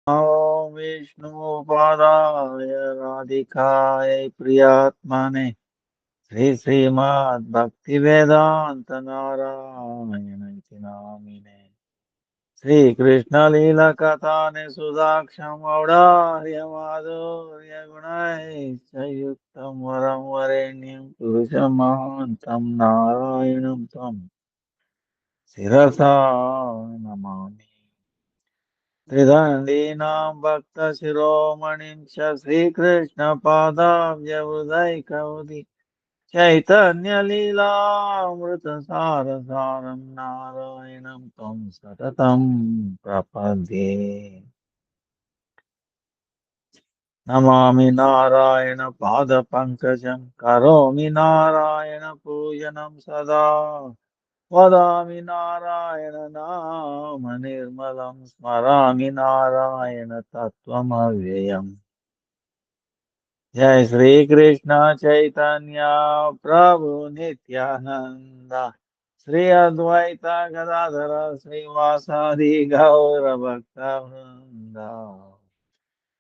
Om Vishnu Padaya Radhikaya Priyatmane Sri Srimad Bhaktivedanta Narayana Iti Namine Sri Krishna Lila Katane Sudaksham Audharya Madhurya Gunai Sayuktam Varam Varenyam Purusham Mahantam Narayanam Tam Sirasa Namami Tridandinam Bhakta Shiromanim Sha Sri Krishna Padam Yavudai Kaudi Chaitanya Lila Amrita Sara Saram Narayanam Tam Satatam Prapadye Namami Narayana Pada Pankajam Karomi Narayana Pujanam Sada Vadami Narayana Nama Nirmalam Smarami Narayana Tattvam Avyayam Jai Sri Krishna Chaitanya Prabhu Nityananda Sri Advaita Gadadhara Srivasadi Gaura Bhakta Vrinda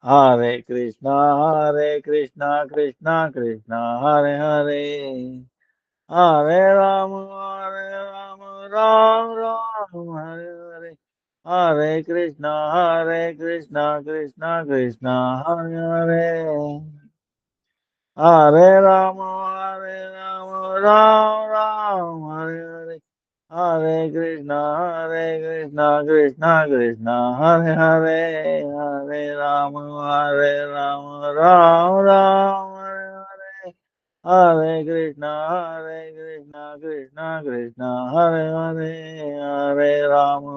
Hare Krishna Krishna Krishna Hare Hare Hare Rama, Ram Ram, Hare Hare. Hare Krishna, Krishna Krishna, Hare Hare. Hare Rama, Ram Ram, Hare Hare. Hare Krishna, Krishna Krishna, Hare Hare. Hare Rama, Ram Ram, Hare Hare. Hare Krishna, Krishna, Hare Hare, Hare Rama,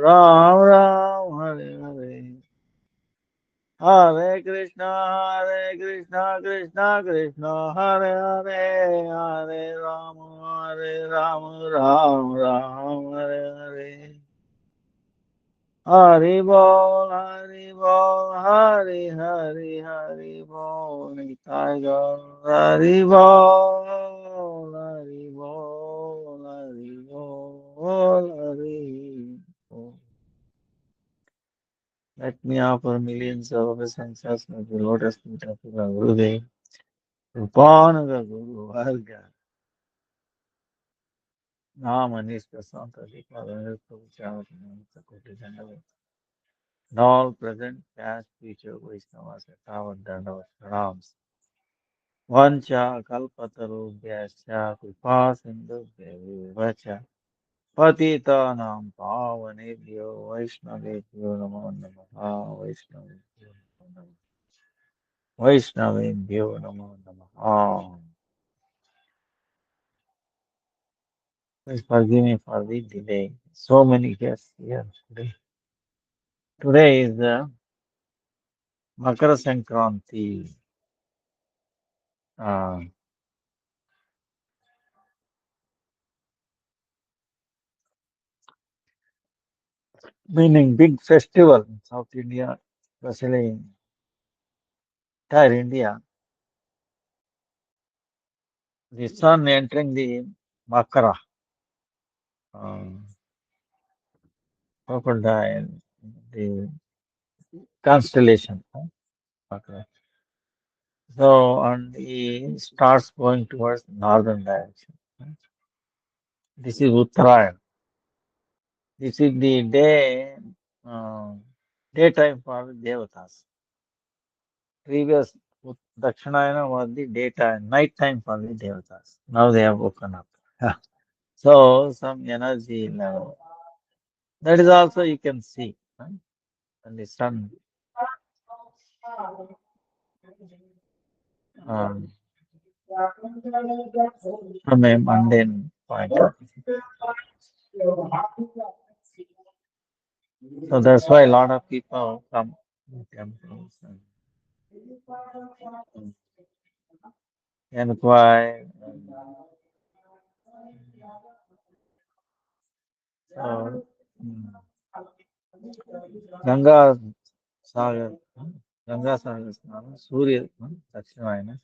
Ram Ram, Hare Hare. Hare Krishna, Krishna Krishna, Hare Hare, Hare Rama, Ram Ram, Hare Hare. Hari Bol, Hari Hari Hari Bol, Nitai Gaur, Hari Bol, Hari Bol, Hari Bol, Hari Bol. Let me offer millions of obeisances to the lotus feet of the Gurudev, Rupananda Guru Varga, Namanis Prasanta Dikha, Prabhupada, Sakoti Jandavat. And all present, past, future Vaishnavas, Tavat Dandavat Pranams. Vancha kalpatarubhyascha kripa sindhubhya cha patitanam pavanebhyo vaishnavebhyo namo namaha Vaishnavebhyo namo namaha. Please forgive me for the delay. So many guests here today. Today is Makara Sankranti, uh, meaning big festival in South India, especially in entire India. The sun entering the Makara, crocodile, the constellation. Makara. So, and he starts going towards northern direction. This is Uttarayan. This is the uh, daytime for the Devatas. Previous Dakshinayana was the daytime, night time for the Devatas. Now they have woken up. So, some energy level. That is also you can see. And the sun um, from a mundane point of view. So that's why a lot of people come to temples and inquire. So, Ganga Sagar, Ganga Sagar Snana, Surya, Dakshinayana.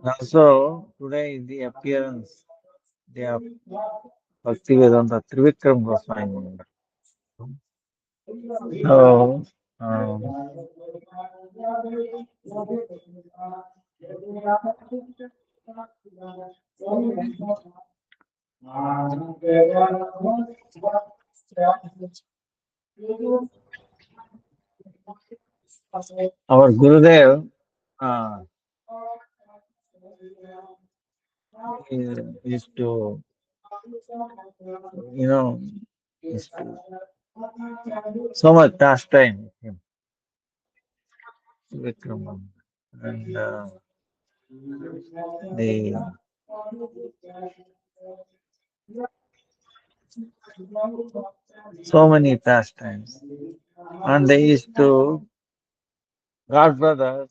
Also, today is the appearance day of Bhakti Vedanta Trivikram Goswami. So, um, our Gurudev uh, used to, you know, used to so much pastime with him, Vikram, and the so many pastimes, and they used to God brothers.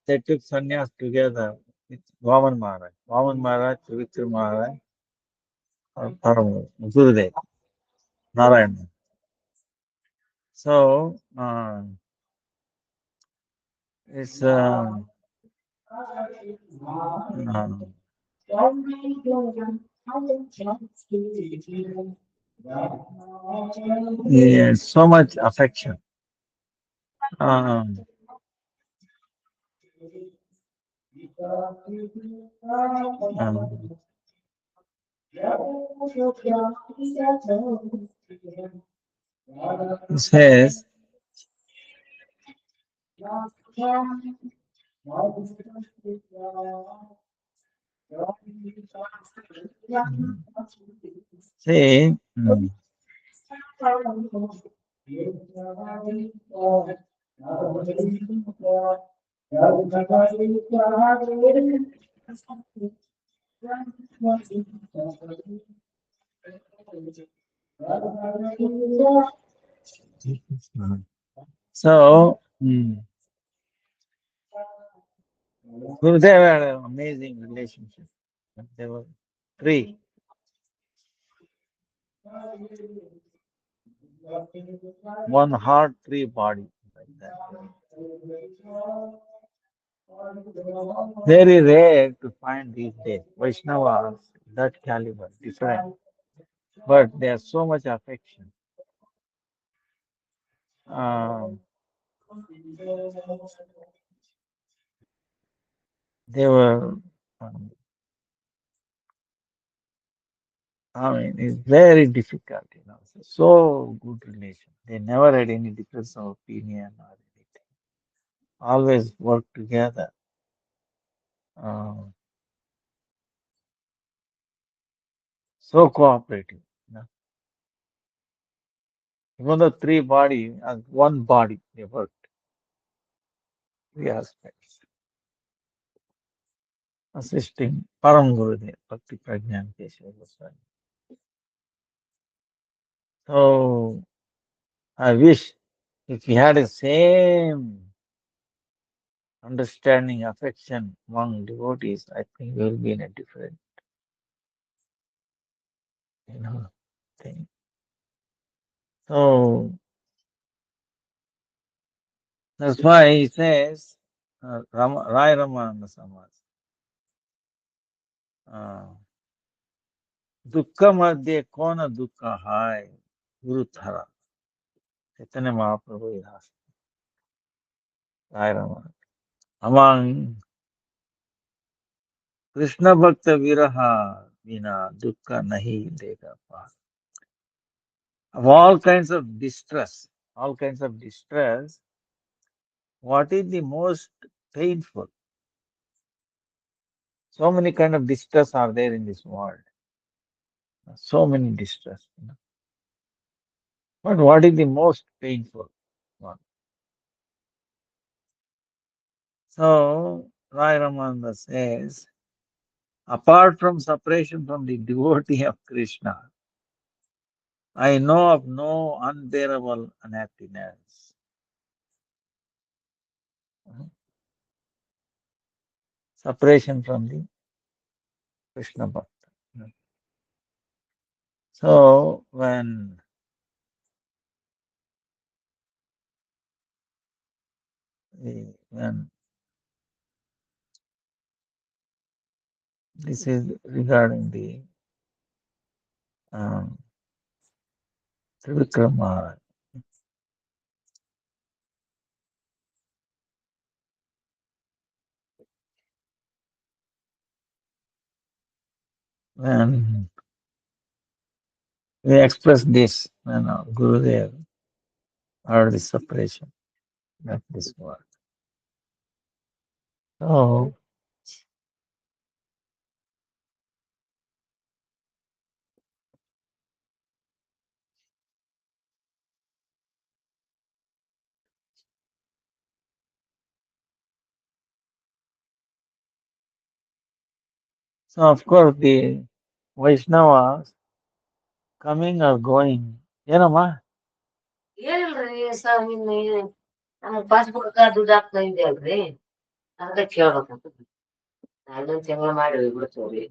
They took sannyas together with Vaman Maharaj. Vaman Maharaj, Vikram Maharaj, Param Gurudev, Narayana. So it's yeah, so much affection. Um, um, he says, see, so Gurudev had an amazing relationship. They were three, one heart, three body, like that. Very rare to find these days. Vaishnavas, that caliber, different. But there's so much affection. Um, they were, um, I mean, it's very difficult, So good relation. They never had any difference of opinion or anything. Always worked together. Um, so cooperative. Even the three body as one body, they worked. Three aspects. Assisting Param Gurudev, Bhakti Prajnan Keshava Goswami. So I wish if we had the same understanding, affection among devotees, I think we'll be in a different, you know, thing. So that's why he says, Rai Ramananda Samas, uh, Dukkha Madhye Kona Dukkha Hai, Guru Thara, Chaitanya Mahaprabhu is asking, Rai Ramananda. Among Krishna Bhakta Viraha Vina Dukkha Nahi Dega Par. Of all kinds of distress, what is the most painful? So many kind of distress are there in this world. So many distress. But what is the most painful one? So Rai Ramananda says, apart from separation from the devotee of Krishna, I know of no unbearable unhappiness. Separation from the Krishna Bhakta. So when this is regarding the um, Trivikram Maharaj. when we express this, Gurudev heard the separation of this world. So, so of course the Vaishnavas coming or going, ಏನಮ್ಮ ಏನಿಲ್ರಿ ಸ್ವಾಮಿ ನಮಗ್ passbook ದುಡ್ಡು ಹಾಕ್ತಾ ಇದೆ ಅಲ್ರಿ ಅದಕ್ಕೆ ಕೇಳ್ಬೇಕಂತ ಅದೊಂದ್ ತಿಂಗಳ ಮಾಡಿ ಬಿಡ್ತೀವ್ರಿ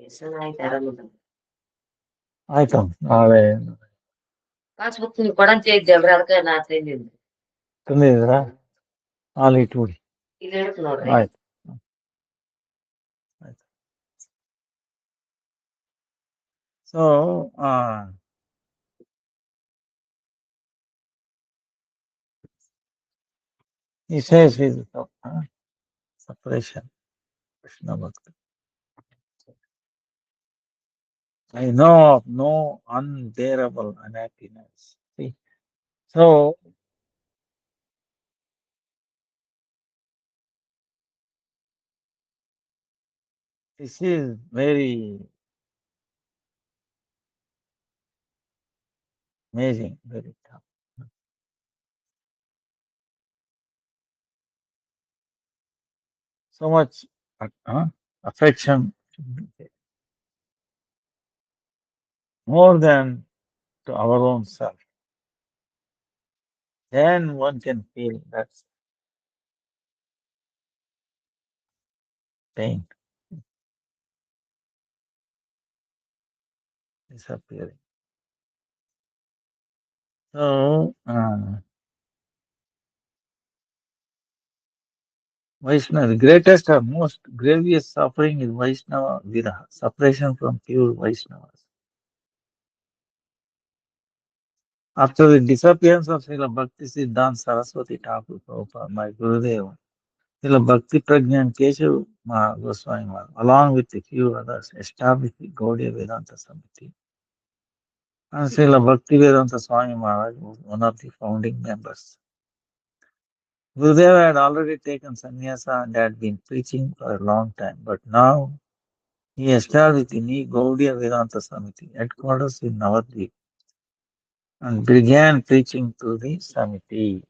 ಎಷ್ಟನ ಆಯ್ತು ಆರಾಮಿಲ್ಲ ಆಯ್ತು ನಾಳೆ ಪಾಸ್ಬುಕ್ ನೀವು ಕೊಡಂತ ಇದ್ದಲ್ರಿ ಅದಕ್ಕೆ ನಾ ತಂದಿದ್ರಿ ತಂದಿದ್ದೀರಾ ಹಾಲು ಇಟ್ಬಿಡಿ ಇಲ್ಲಿ ಇಡ್ತು ನೋಡ್ರಿ ಆಯ್ತು ಆಯ್ತು so he says his separation Krishna Bhakti. I know of no unbearable unhappiness. See, so this is very amazing, very tough. So much affection more than to our own self. Then one can feel that pain disappearing. So, Vaishnava, the greatest or most grievous suffering is Vaishnava Viraha, separation from pure Vaishnavas. After the disappearance of Srila Bhakti Siddhanta Saraswati Thakur Prabhupada, my Gurudeva, Srila Bhakti Prajna and Keshav Goswami Maharaj, along with a few others, established the Gaudiya Vedanta Samiti. And Srila Bhakti Vedanta Swami Maharaj was one of the founding members. Gurudeva had already taken sannyasa and had been preaching for a long time, but now he established the new Gaudiya Vedanta Samiti, headquarters in Navadvip, and began preaching to the Samiti.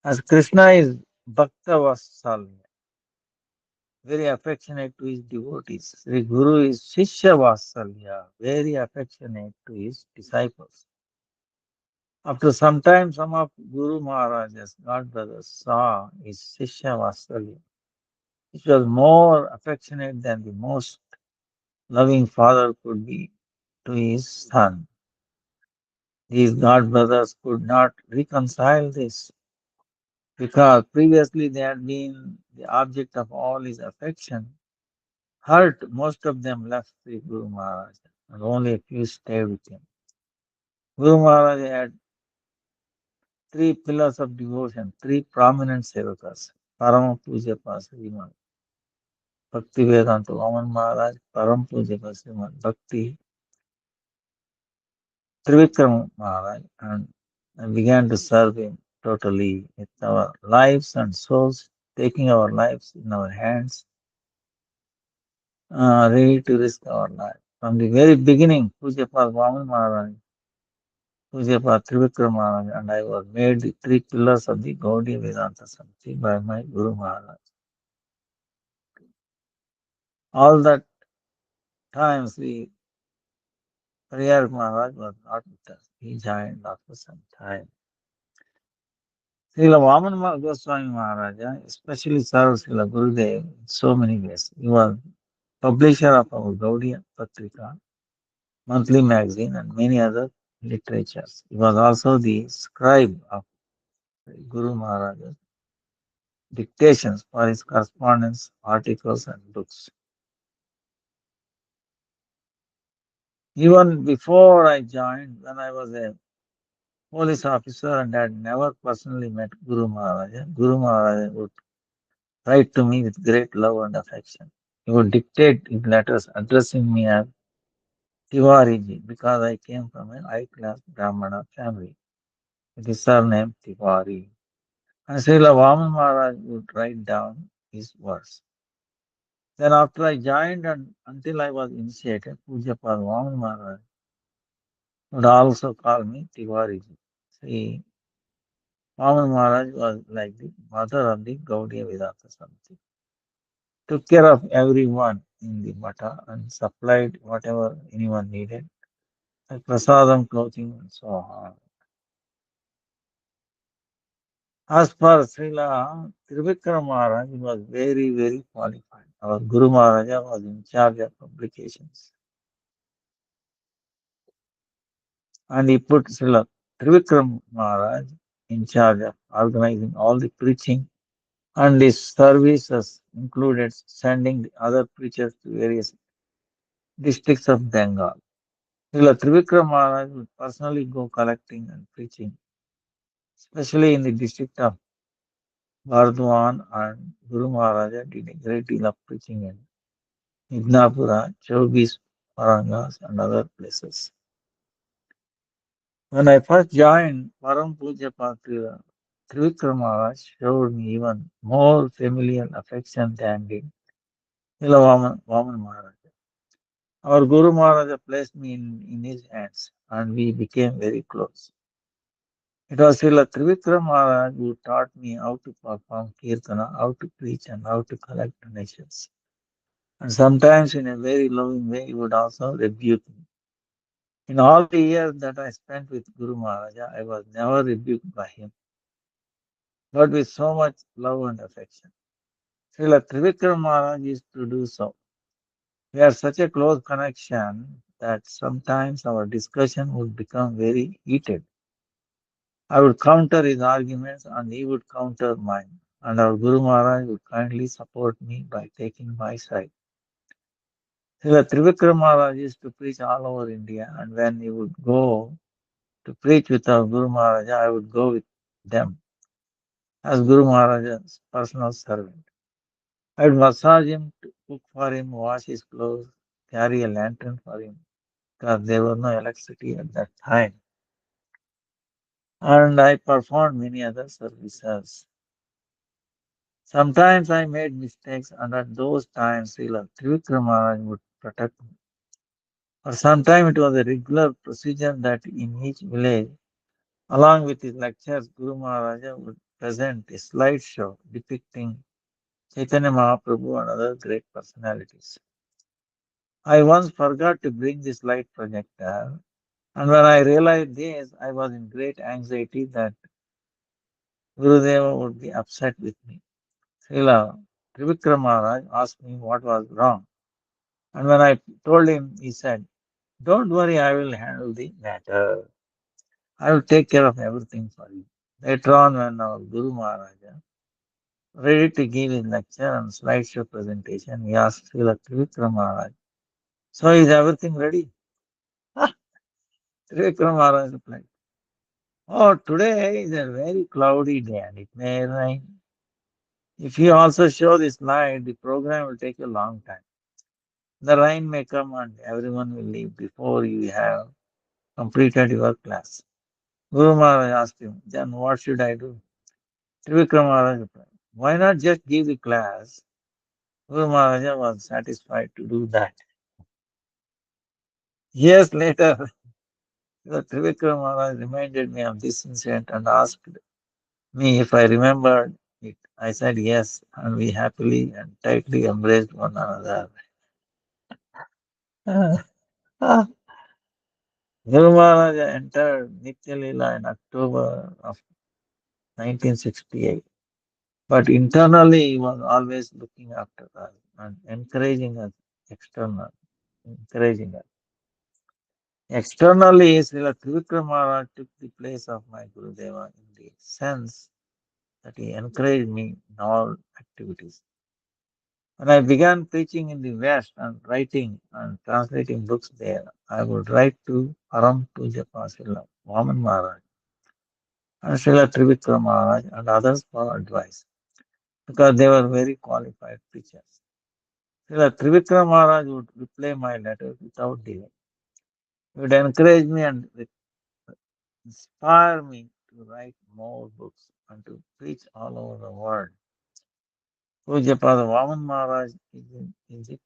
As Krishna is Bhakta Vatsal, very affectionate to his devotees. Sri Guru is Shishya Vatsalya, very affectionate to his disciples. After some time, some of Guru Maharaj's godbrothers saw his Shishya Vatsalya, which was more affectionate than the most loving father could be to his son. These godbrothers could not reconcile this because previously they had been the object of all his affection. Hurt, most of them left the Guru Maharaj, and only a few stayed with him. Guru Maharaj had three pillars of devotion, three prominent sevakas, Parama Puja Srimad Bhakti Vedanta Vaman Maharaj, Param Puja Srimad Bhakti Trivikram Maharaj, and I began to serve him totally with our lives and souls, taking our lives in our hands, ready to risk our life. From the very beginning, Pujapal Vaman Maharaj, Pujapal Trivikram Maharaj, and I were made the three pillars of the Gaudiya Vedanta Samiti by my Guru Maharaj. All that times we Prayar Maharaj was not with us. He joined after some time. Srila Vaman Goswami Maharaj especially served Srila Gurudev in so many ways. He was publisher of our Gaudiya Patrika, monthly magazine, and many other literatures. He was also the scribe of Guru Maharaj's dictations for his correspondence, articles, and books. Even before I joined, when I was a police officer and had never personally met Guru Maharaj would write to me with great love and affection. He would dictate in letters addressing me as Tiwariji because I came from a high-class Brahmana family with the surname Tiwari. And Srila Vaman Maharaj would write down his words. Then after I joined and until I was initiated, Pujapad Vaman Maharaj would also call me Tiwariji. See, Vaman Maharaj was like the mother of the Gaudiya Vedanta Samiti. Took care of everyone in the Mata and supplied whatever anyone needed, like prasadam, clothing, and so on. As for Srila Trivikram Maharaj, he was very, very qualified. Our Guru Maharaja was in charge of publications. And he put Srila Trivikram Maharaj in charge of organizing all the preaching, and his services included sending the other preachers to various districts of Bengal. Srila Trivikram Maharaj would personally go collecting and preaching, especially in the district of Bardwan, and Guru Maharaja did a great deal of preaching in Midnapura, Chaubis, Varangas, and other places. When I first joined, Param Puja Patria, Trivikram Maharaj showed me even more familial affection than did Vaman Maharaj. Our Guru Maharaja placed me in his hands and we became very close. It was Srila Trivikram Maharaj who taught me how to perform kirtana, how to preach, and how to collect donations. And sometimes, in a very loving way, he would also rebuke me. In all the years that I spent with Guru Maharaja, I was never rebuked by him, but with so much love and affection. Srila Trivikram Maharaj used to do so. We had such a close connection that sometimes our discussion would become very heated. I would counter his arguments and he would counter mine. And our Guru Maharaj would kindly support me by taking my side. Srila Trivikram Maharaj used to preach all over India, and when he would go to preach with our Guru Maharaj, I would go with them as Guru Maharaj's personal servant. I would massage him, to cook for him, wash his clothes, carry a lantern for him, because there was no electricity at that time. And I performed many other services. Sometimes I made mistakes, and at those times, Srila Trivikram Maharaj would protect me. Or sometimes it was a regular procedure that in each village, along with his lectures, Guru Maharaja would present a slideshow depicting Chaitanya Mahaprabhu and other great personalities. I once forgot to bring the slide projector, and when I realized this, I was in great anxiety that Gurudeva would be upset with me. Srila Trivikram Maharaj asked me what was wrong, and when I told him, he said, "Don't worry, I will handle the matter. I will take care of everything for you." Later on, when our Guru Maharaja ready to give his lecture and slideshow presentation, he asked Srila Trivikram Maharaj, "So is everything ready?" Trivikram Maharaj replied, "Oh, today is a very cloudy day and it may rain. If you also show this slide, the program will take a long time. The rain may come and everyone will leave before you have completed your class." Guru Maharaj asked him, "Then what should I do?" Trivikram Maharaj replied, "Why not just give the class?" Guru Maharaja was satisfied to do that. Years later, the Trivikram Maharaj reminded me of this incident and asked me if I remembered it. I said yes, and we happily and tightly embraced one another. Guru Maharaja entered Nitya Leela in October of 1968, but internally he was always looking after us and encouraging us external, encouraging us. Externally, Srila Trivikram Maharaj took the place of my Gurudeva in the sense that he encouraged me in all activities. When I began preaching in the West and writing and translating books there, I would write to Param Puja Srila Vaman Maharaj and Srila Trivikram Maharaj and others for advice. because they were very qualified preachers. Srila Trivikram Maharaj would reply my letters without delay. He would encourage me and inspire me to write more books and to preach all over the world. Pujapada Vaman Maharaj is the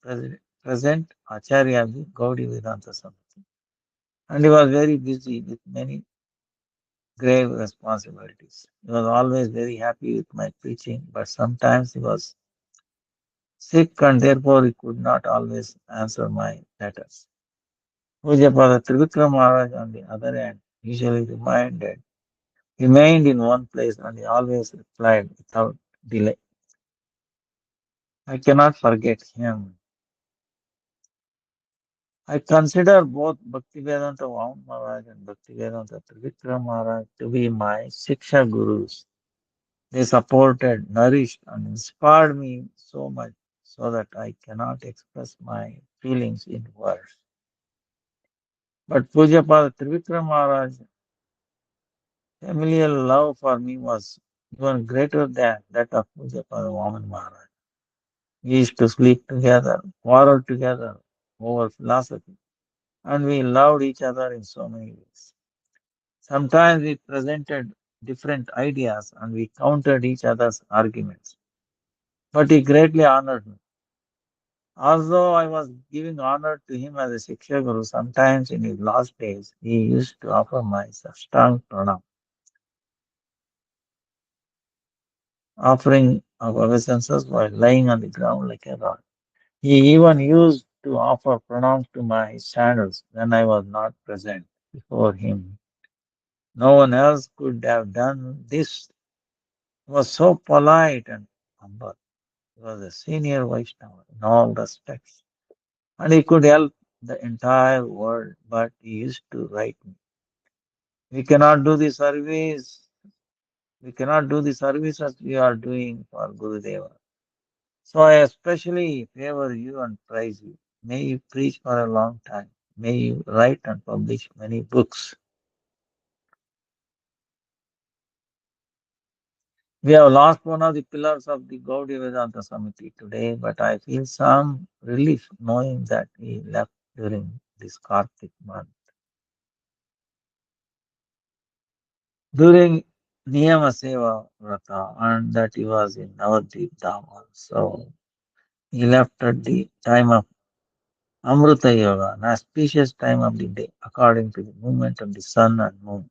present Acharya of the Gaudiya Vedanta Samiti. And he was very busy with many grave responsibilities. He was always very happy with my preaching, but sometimes he was sick and therefore he could not always answer my letters. Pujapada Trivikram Maharaj, on the other hand, usually remained in one place and he always replied without delay. I cannot forget him. I consider both Bhaktivedanta Vaman Maharaj and Bhaktivedanta Trivikram Maharaj to be my Shiksha Gurus. They supported, nourished, and inspired me so much so that I cannot express my feelings in words. But Pujapada Trivikram Maharaj, familial love for me was even greater than that of Pujapada Vaman Maharaj. We used to sleep together, quarrel together over philosophy, and we loved each other in so many ways. Sometimes we presented different ideas and we countered each other's arguments. But he greatly honored me. Although I was giving honor to him as a Shiksha Guru, sometimes in his last days he used to offer my Sashtang Pranam, offering of obeisances while lying on the ground like a rock. He even used to offer pranams to my sandals when I was not present before him. No one else could have done this. He was so polite and humble. He was a senior Vaishnava in all respects. And he could help the entire world, but he used to write me. We cannot do the service. We cannot do the services we are doing for Gurudeva. So I especially favor you and praise you. May you preach for a long time. May you write and publish many books. We have lost one of the pillars of the Gaudiya Vedanta Samiti today, but I feel some relief knowing that he left during this Kartik month. During Niyama Seva Vrata, and that he was in Navadvip Dhama. So he left at the time of Amrita Yoga, an auspicious time of the day, according to the movement of the sun and moon.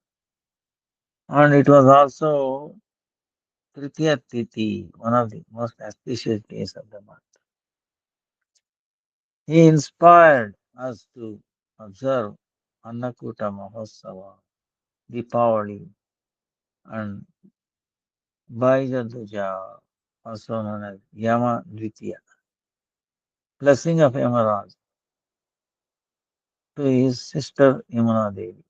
And it was also Tritiya Titi, one of the most auspicious days of the month. He inspired us to observe Annakuta Mahotsava, Deepavali, and Baijaduja, also known as Yama Dvitiya, blessing of Yamaraj to his sister Yamuna Devi,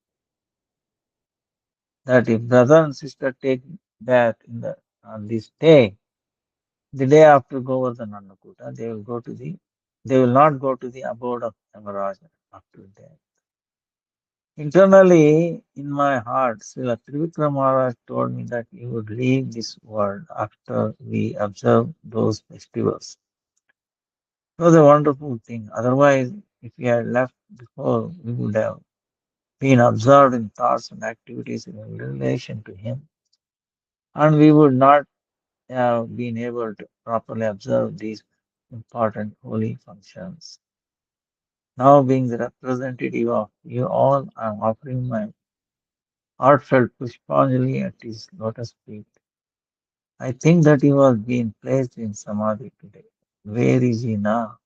that if brother and sister take bath on this day, the day after Govardhan Annakuta, they will not go to the abode of Yamaraj after death. Internally, in my heart, Srila Trivikram Maharaj told me that he would leave this world after we observe those festivals. It was a wonderful thing. Otherwise, if he had left before, we would have been observed in thoughts and activities in relation to him, and we would not have been able to properly observe these important holy functions. Now, being the representative of you all, I am offering my heartfelt Pushpanjali at his lotus feet. I think that he was being placed in Samadhi today. Where is he now?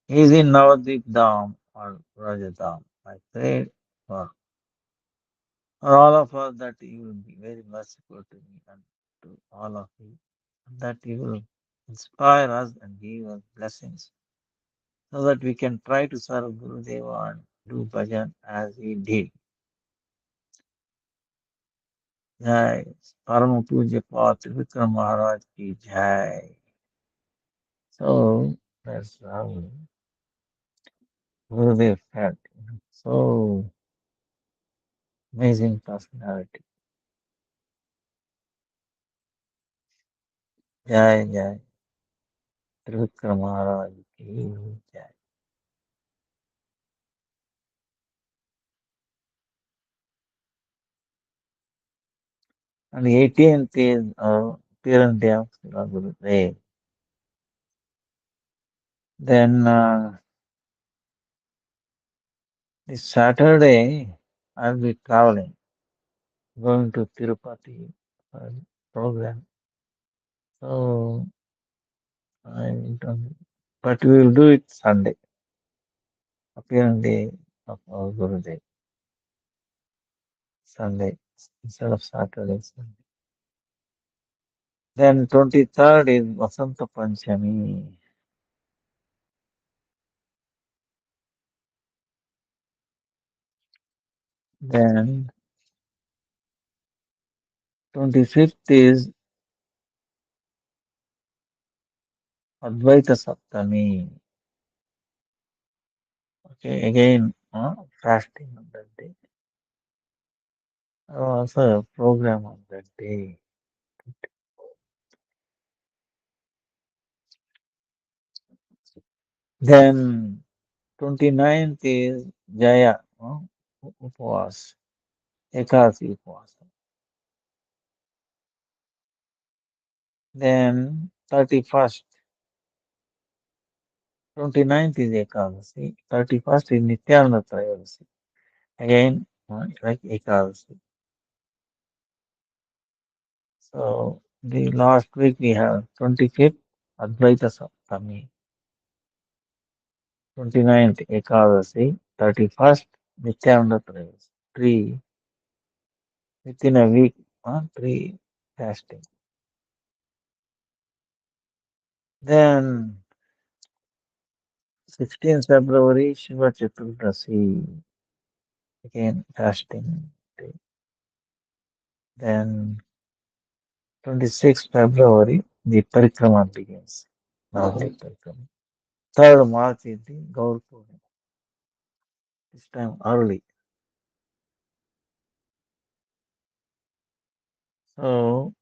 He is in Navadvip Dham or Rajadham. I pray for all of us that he will be very merciful to me and to all of you, and that he will inspire us and give us blessings so that we can try to serve Guru Deva and do bhajan as he did. Jai Parama Puja Pat Vikram Maharaj ki Jai. So that's how Gurudev felt. So amazing personality. Jai Jai Trivikram Maharaj ki Jai. And 18th is appearance day of Srila Gurudev. Then this Saturday I'll be traveling, going to Tirupati for a program. So I don't, but we will do it Sunday, appearance day of our Gurudev, Sunday instead of Saturday. Sunday. Then 23rd is Vasanta Panchami. Then 25th is Advaita Saptami. Okay, again, fasting on that day. Also a program on that day. Then 29th is Jaya, Upavas, Ekasi Upavas. Then 31st, 29th is Ekadasi, 31st is Nityananda Trayodasi. Again, like Ekadasi. So the last week we have 25th Advaita Saptami, 29th Ekadasi, 31st Nityananda Trayodasi. Three within a week, three fasting. Then 16th February Shiva Chaturdasi, again fasting day. Then 26th February the Parikrama begins. Navadip Parikrama. 3rd March is the Gaur Purnima. This time early. So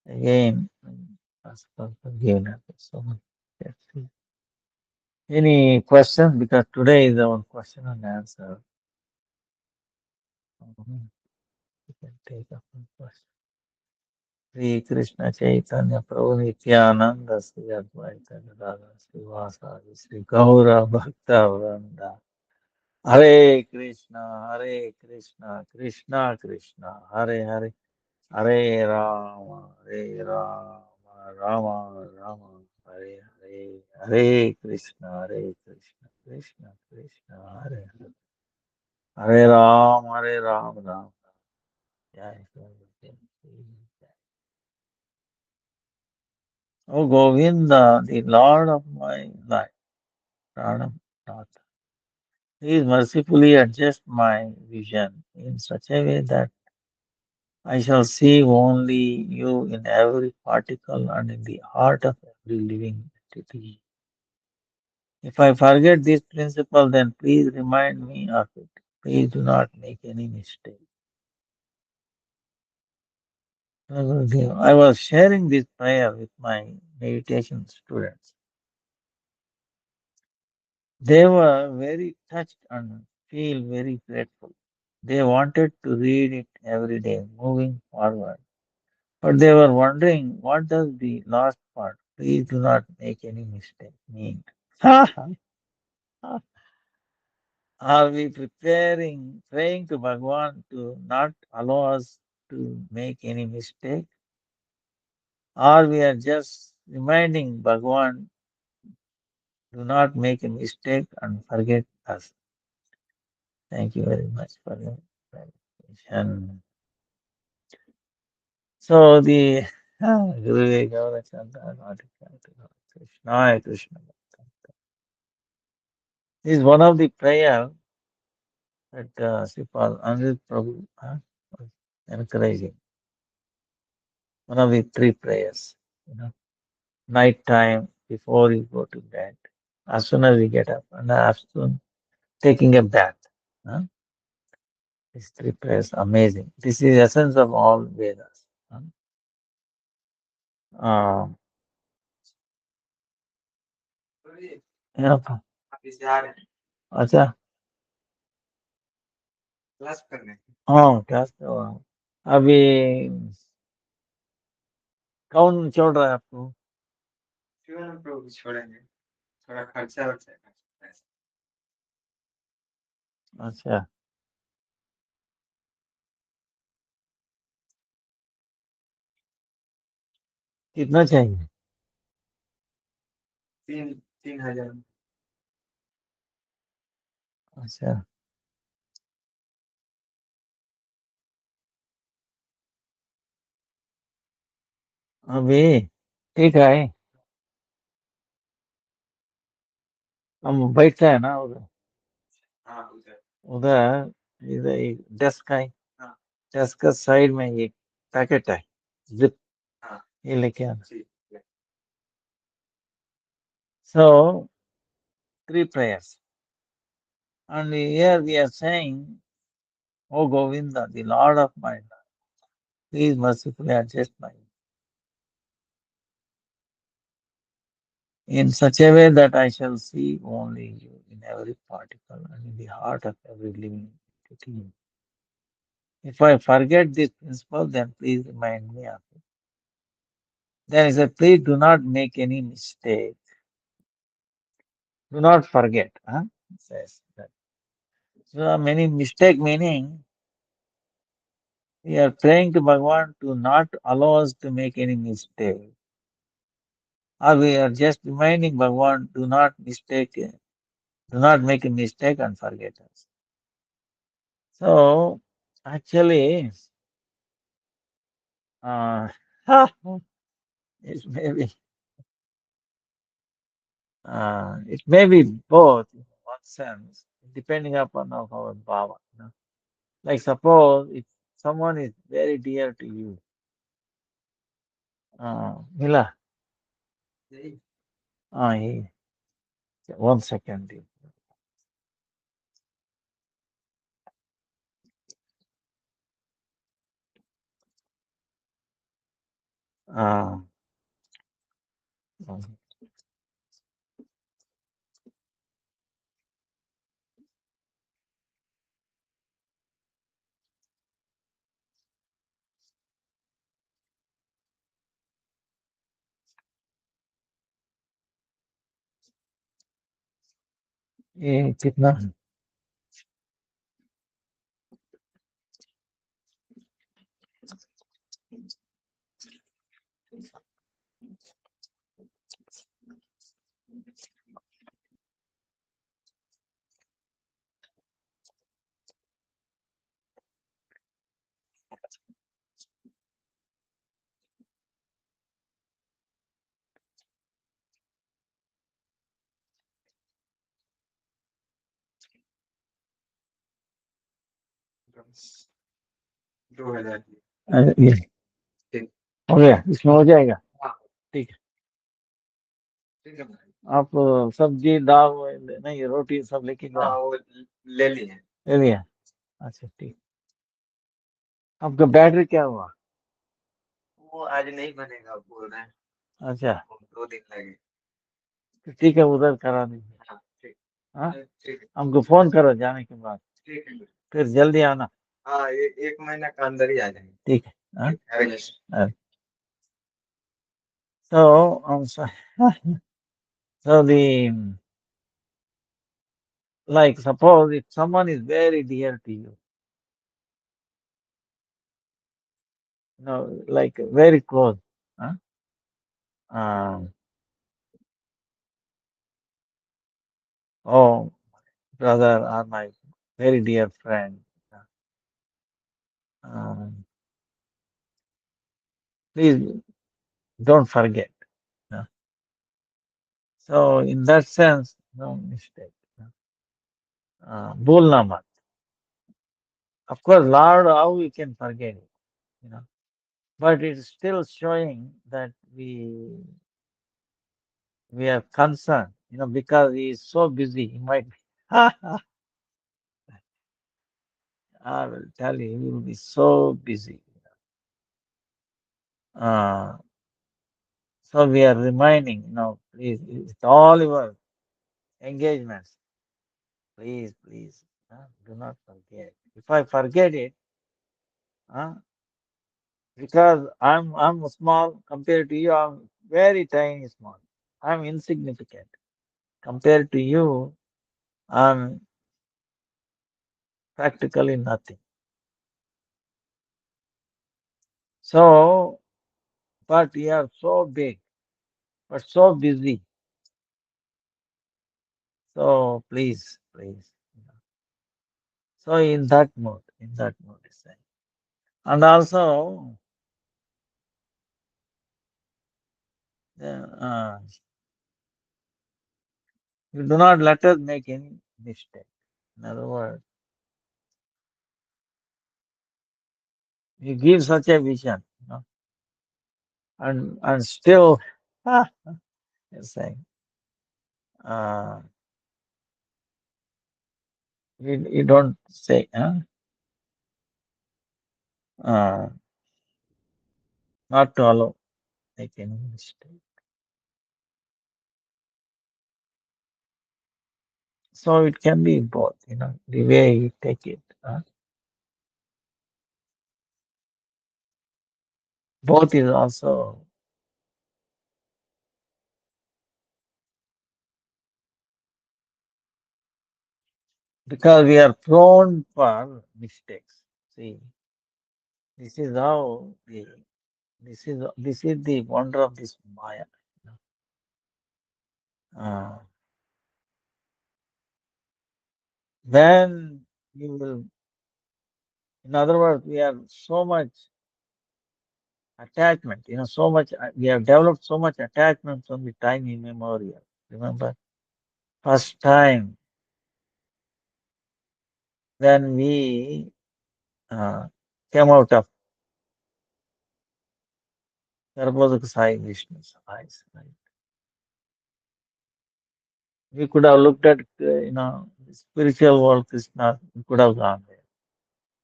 again, ask for forgiveness. So much. Let's see. Any questions? Because today is our question and answer. You can take up one question. Sri Krishna Chaitanya Prabhu Nityananda Sri Advaita Gadadhar Srivasadi Sri Gaura Bhakta Vranda. Hare Krishna, Krishna Krishna, Hare Hare, Hare Rama, Rama Rama, Hare Hare, Hare Krishna, Krishna Krishna, Hare Hare, Hare Ram, Ram Ram. Jai Jai. O Govinda, the Lord of my life, Pranam. Please mercifully adjust my vision in such a way that I shall see only you in every particle and in the heart of every living entity. If I forget this principle, then please remind me of it. Please do not make any mistake. I was sharing this prayer with my meditation students. They were very touched and feel very grateful. They wanted to read it every day, moving forward. But they were wondering, what does the last part, please do not make any mistake, mean? Are we praying to Bhagwan to not allow us to make any mistake? Or we are just reminding Bhagwan, do not make a mistake and forget us. Thank you very much for your clarification. So the Guru Gaurachandra, Krishna, Krishna. This is one of the prayer that Sripal Anil Prabhu was encouraging. One of the three prayers, night time before you go to bed, as soon as we get up, and afternoon taking a bath. Huh? These three prayers, amazing. This is the essence of all Vedas. Huh? uh, yeah, अच्छा हाँ class में हुआ हूँ। अभी कौन छोड़ रहा है आपको? अच्छा कितना चाहिए? अच्छा अभी ठीक है। हम बैठते हैं ना उधर। उधर इधर एक डेस्क है। डेस्क का साइड में एक पैकेट है, जिप, ये लेके आना। So, three prayers. And here we are saying, O Govinda, the Lord of my life, please mercifully adjust my in such a way that I shall see only you in every particle and in the heart of every living entity. If I forget this principle, then please remind me of it. Then he said, please do not make any mistake. Do not forget. Huh? It says that. So many mistake meaning we are praying to Bhagavan to not allow us to make any mistake. Or we are just reminding Bhagavan, do not make a mistake and forget us. So actually, uh, it may be it may be both in one sense, depending upon of our bhava. You know? Like suppose if someone is very dear to you, Mila, he, one second. Uh, ये कितना ये हो गया, इसमें हो जाएगा। ठीक है। आप सब्जी दाल नहीं रोटी सब लेके जाओ। ले लिया। अच्छा ठीक। आपका बैटरी क्या हुआ? अच्छा तो ठीक है, उधर करा दीजिए। हाँ हमको फोन करो जाने के बाद, फिर जल्दी आना। ठीक है। हाँ? So, so the like suppose if someone is very dear to you, like very close, huh? Um, oh brother or my very dear friend, um, please don't forget. uh, So in that sense, no mistake. भूलना मत. Of course, Lord, how we can forget it, you know. But it's still showing that we are concerned, because he is so busy. He might be, I will tell you, he will be so busy. Uh, So we are reminding, please, it's all your engagements. Please, please, do not forget. If I forget it, uh, because I'm small compared to you, I'm very tiny small. I'm insignificant compared to you. I'm practically nothing. So, but you are so big, but so busy. So please, please. So in that mood, is saying. And also, uh, you do not let us make any mistake. In other words, you give such a vision, and still, you're saying, uh, you don't say, uh, not to allow make any mistake. So it can be both, the way you take it. Both is also because we are prone for mistakes. See, this is how this is the wonder of this Maya. you Uh, when you will, in other words, we have so much attachment. So much we have developed so much attachment from the time immemorial. Remember, first time when we uh, came out of Garbhodak Sai Vishnu's eyes, right? We could have looked at, the spiritual world, Krishna, we could have gone there,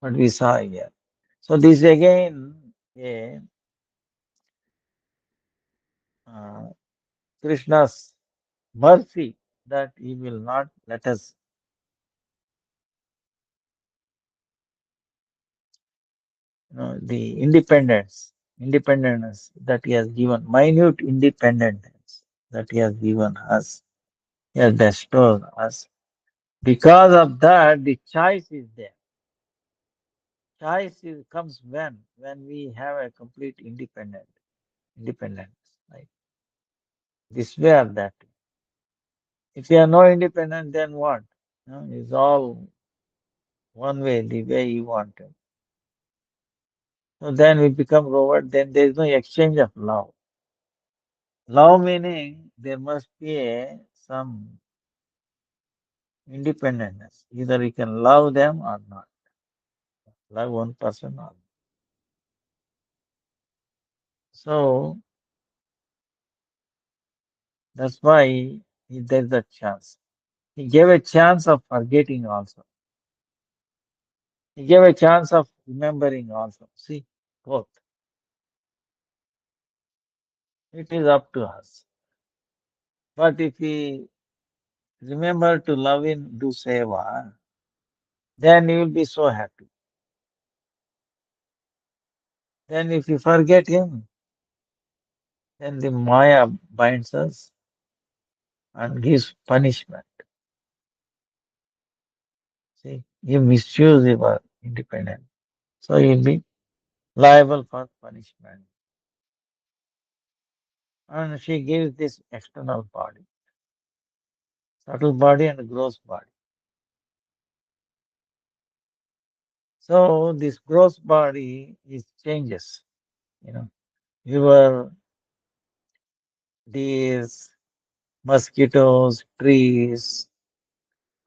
but we saw here. So this again, a uh, Krishna's mercy that he will not let us, the independence that he has given, minute independence that he has given us, he has bestowed us. Because of that, the choice is there. Comes when we have a complete independence, right? This way or that. If you are no independent, then what? It's all one way, the way you want it. So then we become robot, then there is no exchange of love. Love meaning there must be some independence. Either you can love them or not. Love one person or not. So that's why there's a chance. He gave a chance of forgetting also. He gave a chance of remembering also. See, both. It is up to us. But if we remember to love him, do seva, then you will be so happy. Then if you forget him, then the Maya binds us and gives punishment. See, you misuse your independence. So you'll be liable for punishment. And she gives this external body, subtle body and gross body. So this gross body is changes, you know. Your these mosquitoes, trees,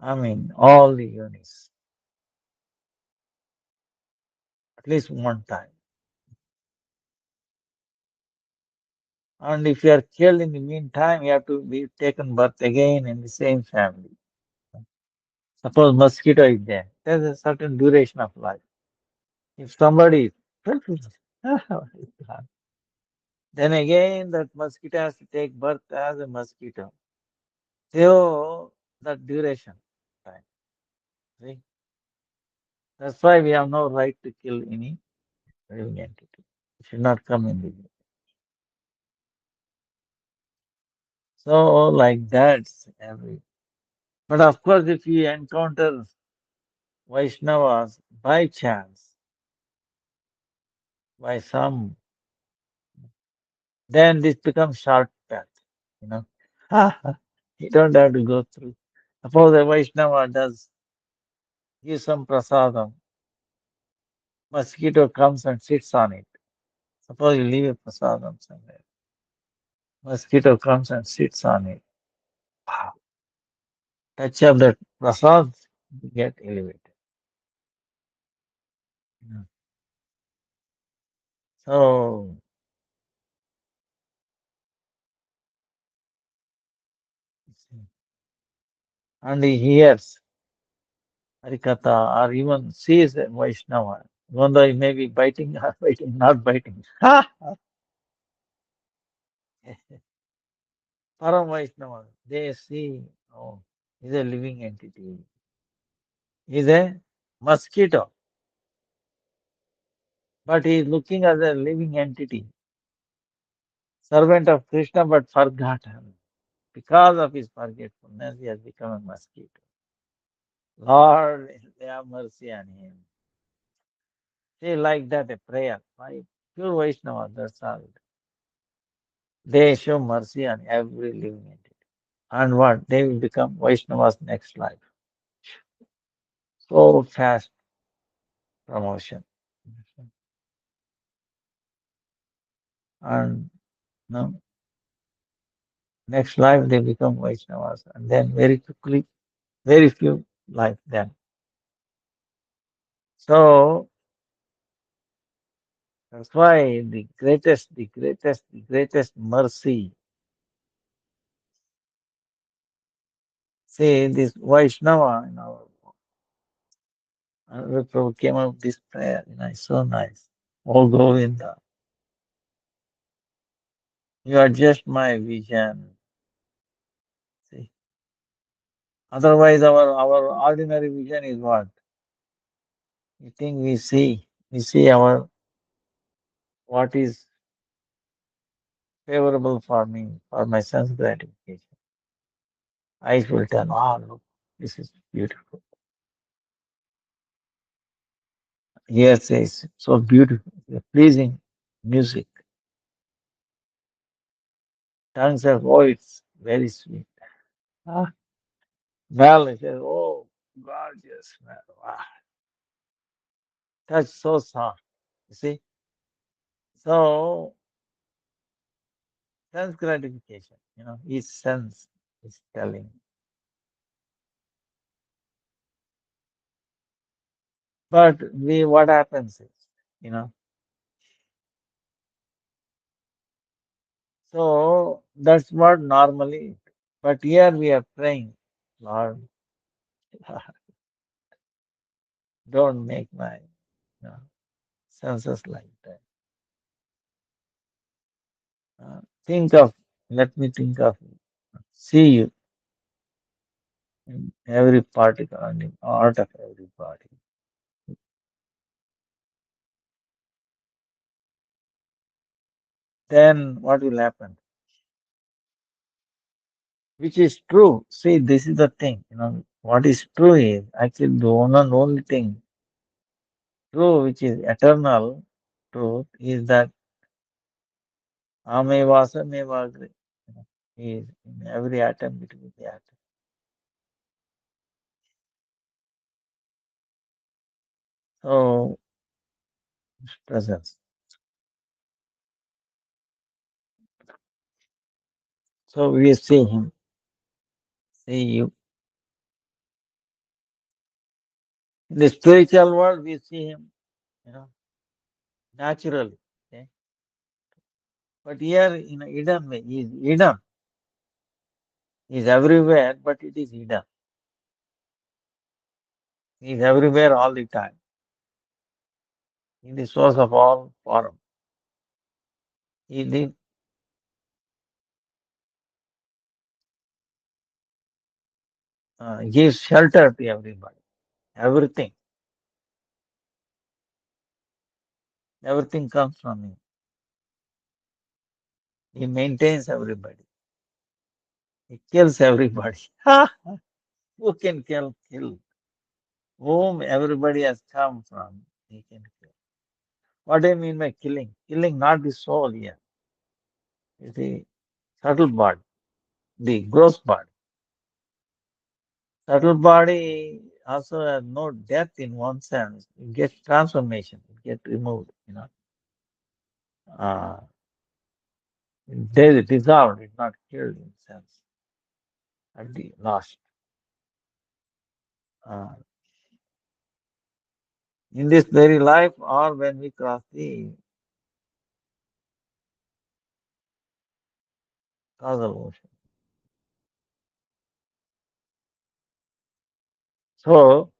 all the units, at least one time. And if you are killed in the meantime, you have to be taken birth again in the same family. Suppose mosquito is there, there's a certain duration of life. If somebody Then again, that mosquito has to take birth as a mosquito. So that duration time. See? That's why we have no right to kill any living entity. It should not come in the so like that every. But of course, if you encounter Vaishnavas by chance, by some, then this becomes short path. You know, you don't have to go through. Suppose a Vaishnava does give some prasadam, mosquito comes and sits on it. Suppose you leave a prasadam somewhere, mosquito comes and sits on it. Touch of that prasad, you get elevated. Yeah. So, and he hears Harikatha or even sees a Vaishnava, even though he may be biting or biting, not biting. Param Vaishnava, they see, oh, he's a living entity. He's a mosquito, but he is looking as a living entity, servant of Krishna, but forgotten. Because of his forgetfulness, he has become a mosquito. Lord, have mercy on him. They like that a prayer, right? Pure Vaishnava, that's all. They show mercy on every living entity. And what? They will become Vaishnava's next life. So fast promotion. And no, next life they become Vaishnavas. And then very quickly, very few life then. So that's why the greatest mercy. See, this Vaishnava, another Prabhu came up with this prayer, it's so nice. Oh Govinda, you are just my vision. See, otherwise our ordinary vision is what? We think we see our what is favorable for me, for my sense gratification. Eyes will tell, look, this is beautiful. Ear says, so beautiful, pleasing music. Tongue says, oh, it's very sweet. Ah, smell, it says, oh, gorgeous smell. Ah, touch so soft. You see? So, sense gratification, each sense is telling. But what happens is, you know, so that's what normally, but here we are praying, Lord, don't make my senses like that. Think of, let me think of, see you in every particle and in art of every body. Then what will happen? Which is true. See, this is the thing, what is true is actually the one and only thing true, which is eternal truth, is that Amevasa Mevagri. He is in every atom between the atom. So, presence. So we see him, see you. In the spiritual world, we see him, you know, naturally. Okay? But here in a hidden way, he is hidden. He is everywhere, but it is hidden. He is everywhere all the time. He is the source of all form. He is the gives shelter to everybody. Everything, everything comes from him. He maintains everybody. He kills everybody. Who can kill? Whom everybody has come from, he can kill. What do you mean by killing? Killing not the soul here, it's the subtle body, the gross body. Subtle body also has no death in one sense. It gets transformation, it gets removed. Uh, dissolved, it's not killed in sense at the last. Uh, in this very life or when we cross the causal ocean. So,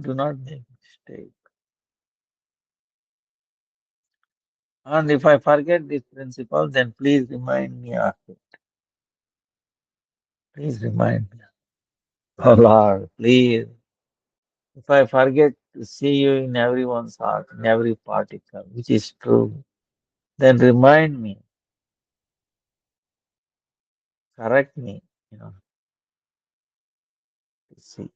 do not make mistake. And if I forget this principle, then please remind me of it. Please remind me. Oh Lord, please. If I forget to see you in everyone's heart, in every particle, which is true, then remind me, correct me, to see.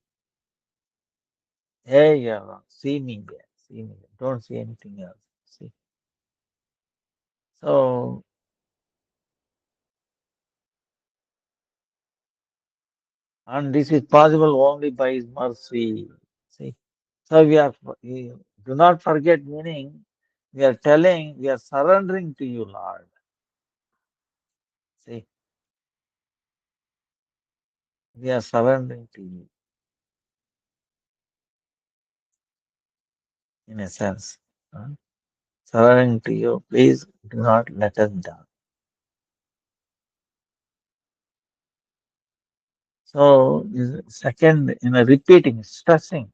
Hey, you're wrong. See me there. See me there. Don't see anything else. See. So, and this is possible only by His mercy. See. So we do not forget meaning. We are telling, we are surrendering to you, Lord. See, we are surrendering to you in a sense. huh? Surrendering to you, please do not let us down. So, second, repeating, stressing.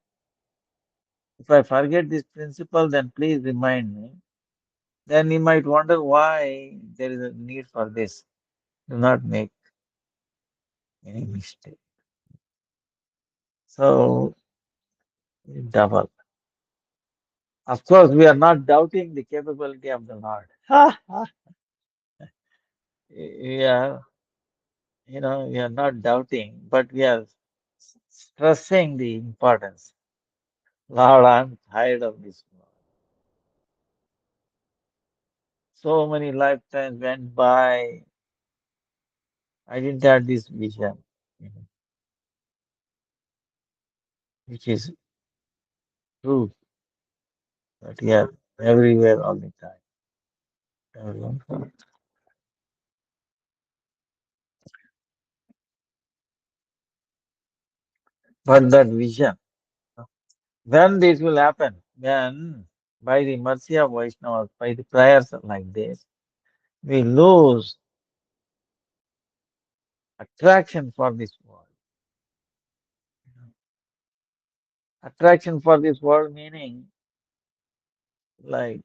If I forget this principle, then please remind me. Then you might wonder why there is a need for this. Do not make any mistake. So, double. Of course, we are not doubting the capability of the Lord. We are, we are not doubting, but we are stressing the importance. Lord, I'm tired of this world. So many lifetimes went by. I didn't have this vision, you know, which is true, but yeah, everywhere all the time. Everyone. But that vision, when this will happen, then by the mercy of Vaishnavas, by the prayers like this, we lose attraction for this world. Attraction for this world meaning like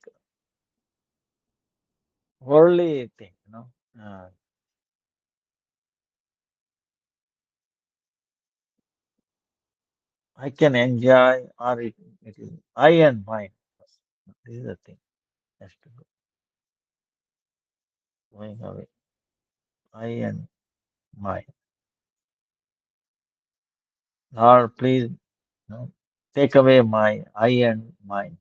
worldly thing. Uh, I can enjoy or it is I and mine. This is the thing. Has to go going away. I and mine. Lord, please, take away my I and mine.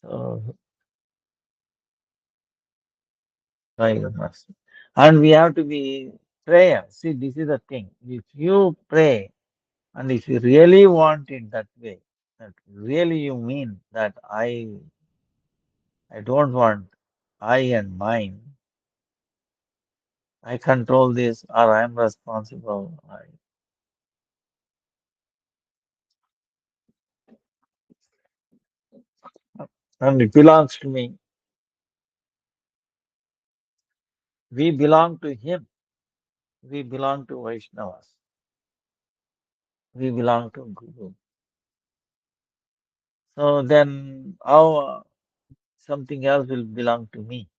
So, by your mercy. And we have to be prayer. See, this is the thing. If you pray and if you really want it that way, that really you mean that I don't want I and mine. I control this or I'm responsible. And it belongs to me. We belong to him. We belong to Vaishnavas. We belong to Guru. So then how something else will belong to me.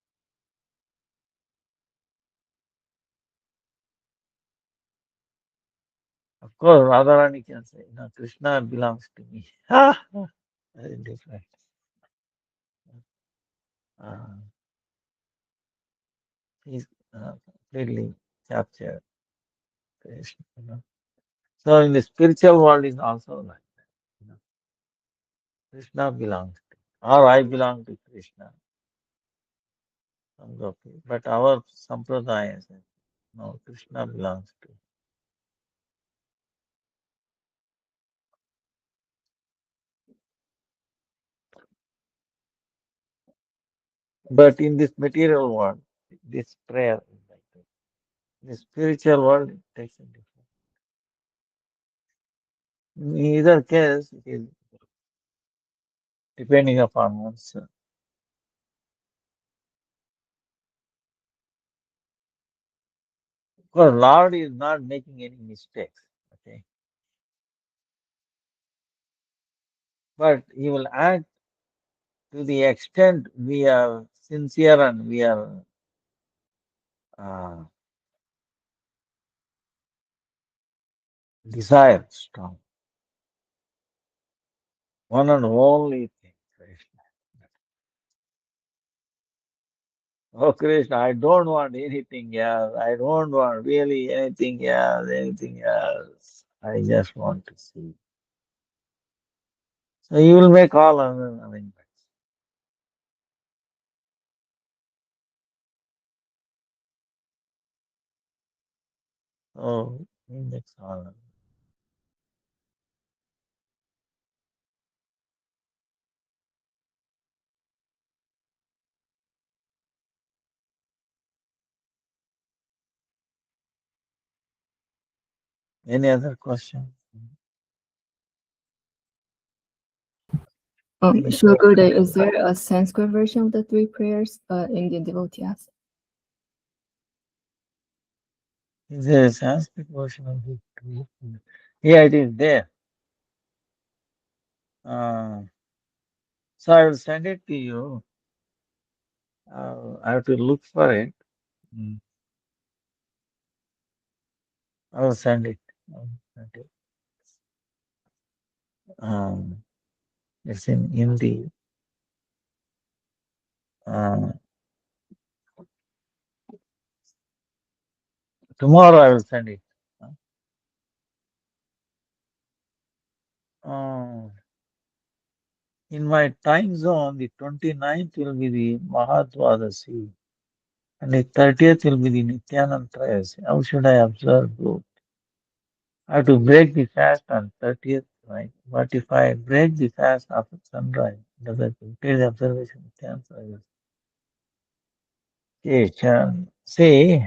Of course, Radharani can say, no, Krishna belongs to me. Ha! Very different. Uh, he's completely captured Krishna. So in the spiritual world is also like that. Krishna belongs to, or I belong to Krishna. Okay. But our sampradaya says, no, Krishna belongs to. But in this material world, this prayer is like that. In the spiritual world, it takes a different. In either case, it is depending upon one's. Because Lord is not making any mistakes. Okay. But He will act to the extent we are sincere and we are uh, desire strong. One and only thing, Krishna. Oh, Krishna, I don't want anything else. I don't want really anything else, anything else. I just want to see. So you will make all other arrangements. Oh, he makes all. Any other question? Any Sure, question? Gurudev, is there a Sanskrit version of the three prayers Indian devotee asked? Is there a Sanskrit version of it? Yeah, it is there. Uh, so I will send it to you. I have to look for it. Mm. I will send it. I will send it. It's in Hindi. Uh, tomorrow I will send it. Uh, in my time zone, the 29th will be the Mahadvadasi and the 30th will be the Nityanand Trayasi. How should I observe both? I have to break the fast on 30th, right? But if I break the fast after sunrise, does that complete the observation of Nityanand Trayasi? Okay, see,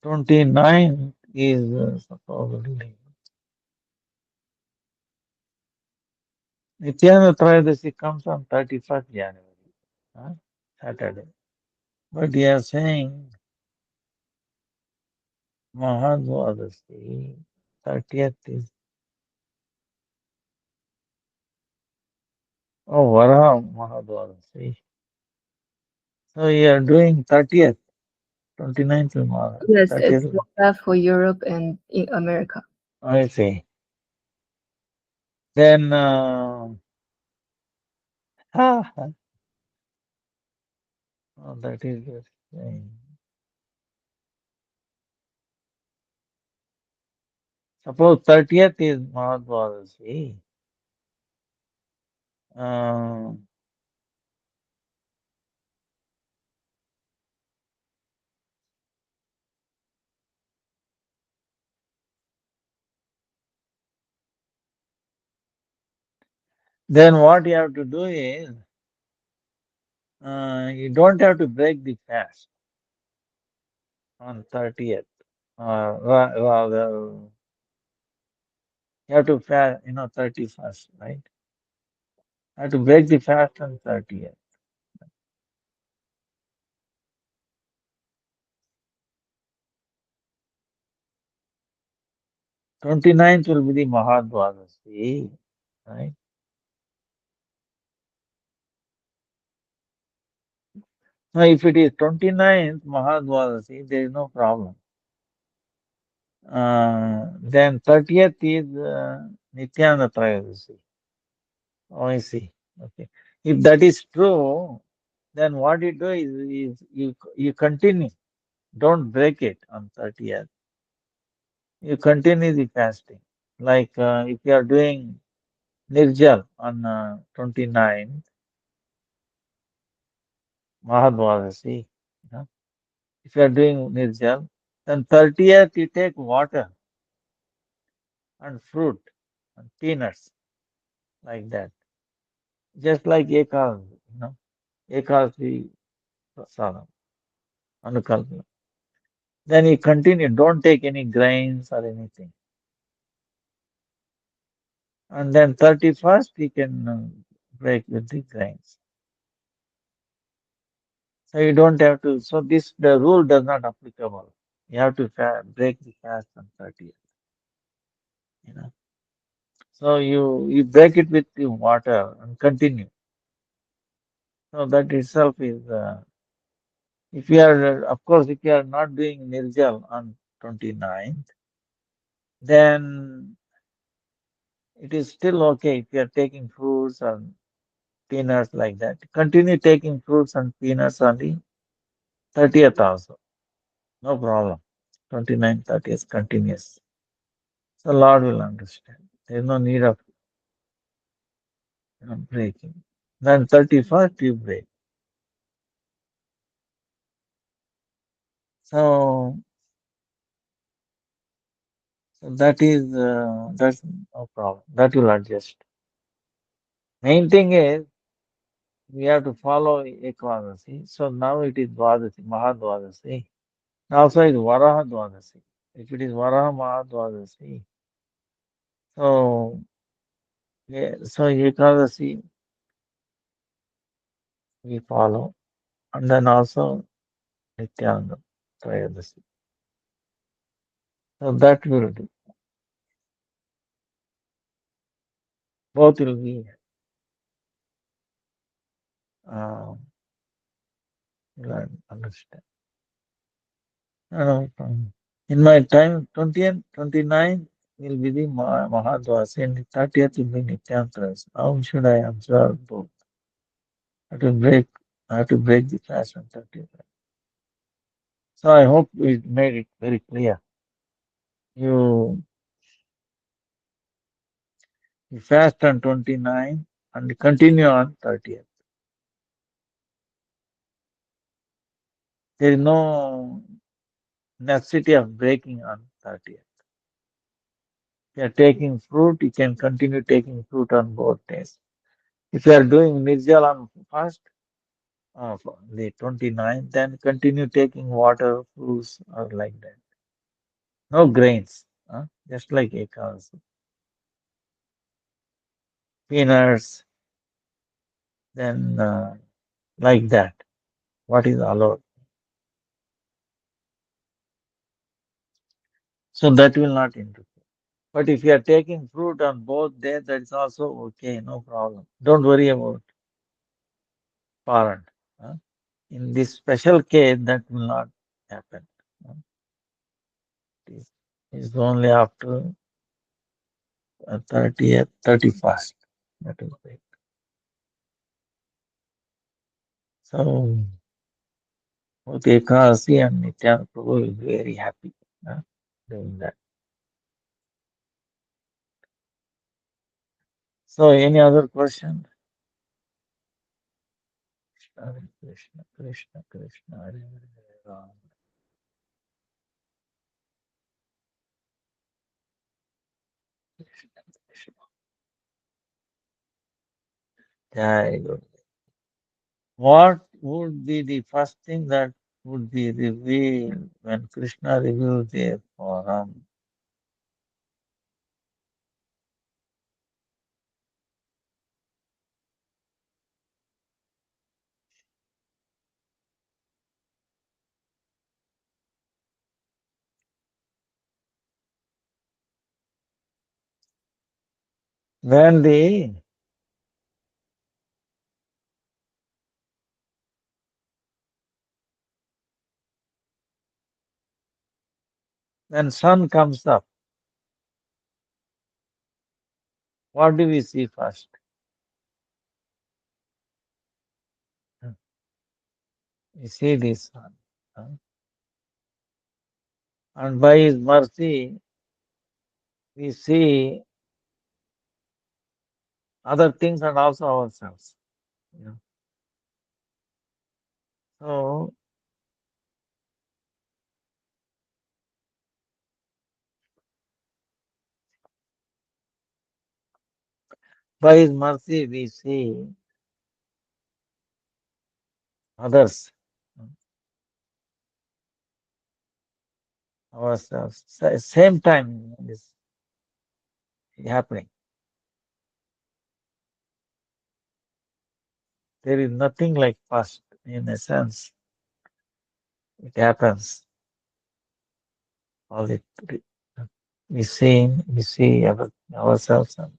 29th is supposedly Nityananda Trayodasi comes on 31st January, huh? Saturday. But they are saying Mahadvadasi, 30th is, oh, Varaha Mahadvadasi. So you are doing 30th, 29th of March, Yes, it's 30th. for Europe and in America. I see. Then, oh, that is the thing. Suppose 30th is Mahadvadasi. Uh, then what you have to do is, you don't have to break the fast on 30th. Rather, you have to fast, 31st, right? You have to break the fast on 30th. 29th will be the Mahadvadasi, right? Now, if it is 29th Mahadvadasi, there is no problem. Then 30th is Nityananda Trayodasi. Oh, I see. Okay. If that is true, then what you do is you continue. Don't break it on 30th. You continue the fasting. Like if you are doing Nirjal on 29th, Mahadvadasi, you know, if you are doing Nirjal, then 30th you take water and fruit and peanuts like that. Just like Ekadasi, Ekadasi Prasadam, Anukalpa. Then you continue, don't take any grains or anything. And then 31st you can break with the grains. So you don't have to, so this, the rule does not applicable. You have to break the fast on 30th, you know. So you break it with the water and continue. So that itself is, if you are, of course, if you are not doing Nirjal on 29th, then it is still okay if you are taking fruits and peanuts like that. Continue taking fruits and peanuts on the 30th also. No problem. 29th, 30th continuous. So Lord will understand. There is no need of breaking. Then 31st you break. So, so that's no problem. That will adjust. Main thing is we have to follow Ekvadasi. So now it is Dwadasi, Mahadwadasi. Also it's Varaha Dwadasi. If it is Varaha Mahadwadasi, so yeah, so Ekadasi we follow. And then also Nityananda Trayodasi. So that will do. Both will be uh, will understand. No problem. In my time, 20th, 29th will be the Mahadvasi and the 30th will be Nityantaras. How should I observe both? I have to break, I have to break the fast on 30th. So I hope we made it very clear. You, you fast on 29th and continue on 30th. There is no necessity of breaking on 30th. If you are taking fruit, you can continue taking fruit on both days. If you are doing Nirjal on fast, of the 29th, then continue taking water, fruits, or like that. No grains, just like Ekadasi. Peanuts, then like that. What is allowed. So that will not interfere. But if you are taking fruit on both days, that is also okay, no problem. Don't worry about parent. huh. In this special case, that will not happen. huh. It's only after 30th, 31st. That is it. So both Ekasi and Nityananda Prabhu will be very happy doing that. So any other question? Hare Krishna, Krishna, Krishna, Hare Hare, Hare Ram. Krishna, Krishna. Jai Guru. What would be the first thing that would be revealed when Krishna reveals the form? When the when sun comes up, what do we see first? We see the sun. huh? And by his mercy, we see other things and also ourselves. You know. So by his mercy, we see others, ourselves. Same time is happening. There is nothing like first. In a sense, it happens. All it we see ourselves. And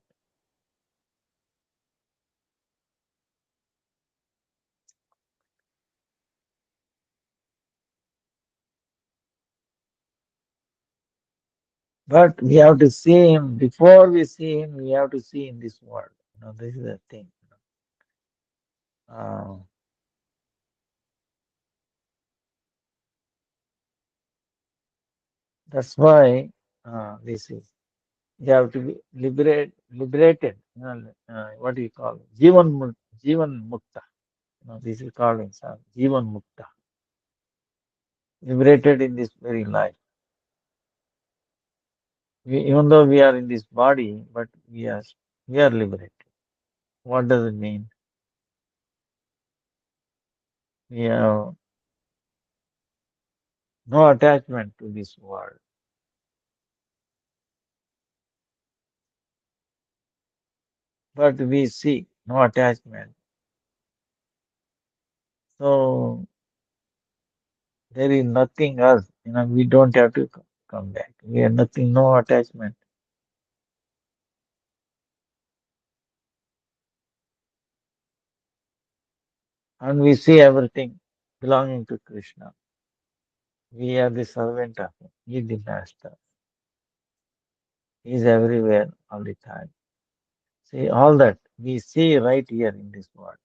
but we have to see him. Before we see him, we have to see in this world. This is the thing. Uh, that's why this is. You have to be liberated. What do you call it? Jivan mukta. This is called in Sanskrit, Jivan mukta. Liberated in this very life. Even though we are in this body, but we are liberated. What does it mean? We have no attachment to this world. But we see no attachment. So there is nothing else. We don't have to come back. We have nothing, no attachment. And we see everything belonging to Krishna. We are the servant of him. He is the master. He is everywhere all the time. See, all that we see right here in this world.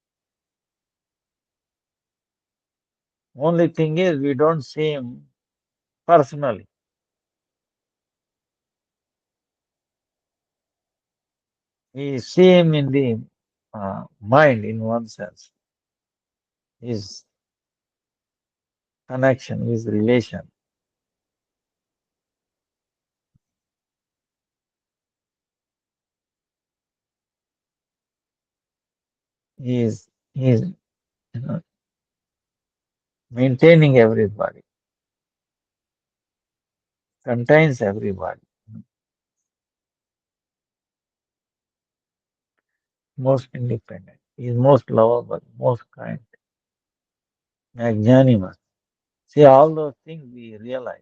Only thing is, we don't see him personally. We see him in the mind, in one sense, his connection, his relation. He is you know, maintaining everybody, contains everybody, most independent. He is most lovable, most kind, magnanimous. See, all those things we realize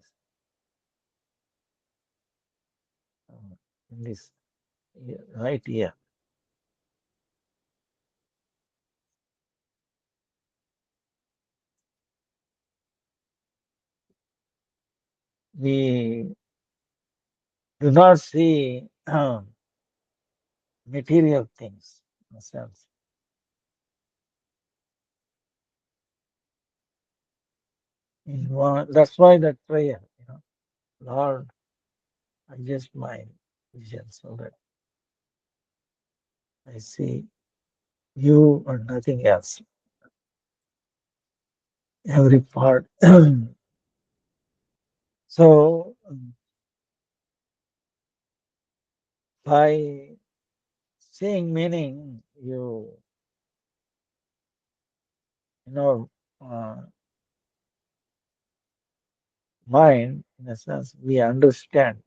in this right here. We do not see material things ourselves. That's why that prayer, Lord, adjust my vision so that I see you and nothing else. Every part. So by seeing meaning, you know, uh, mind, in a sense, we understand,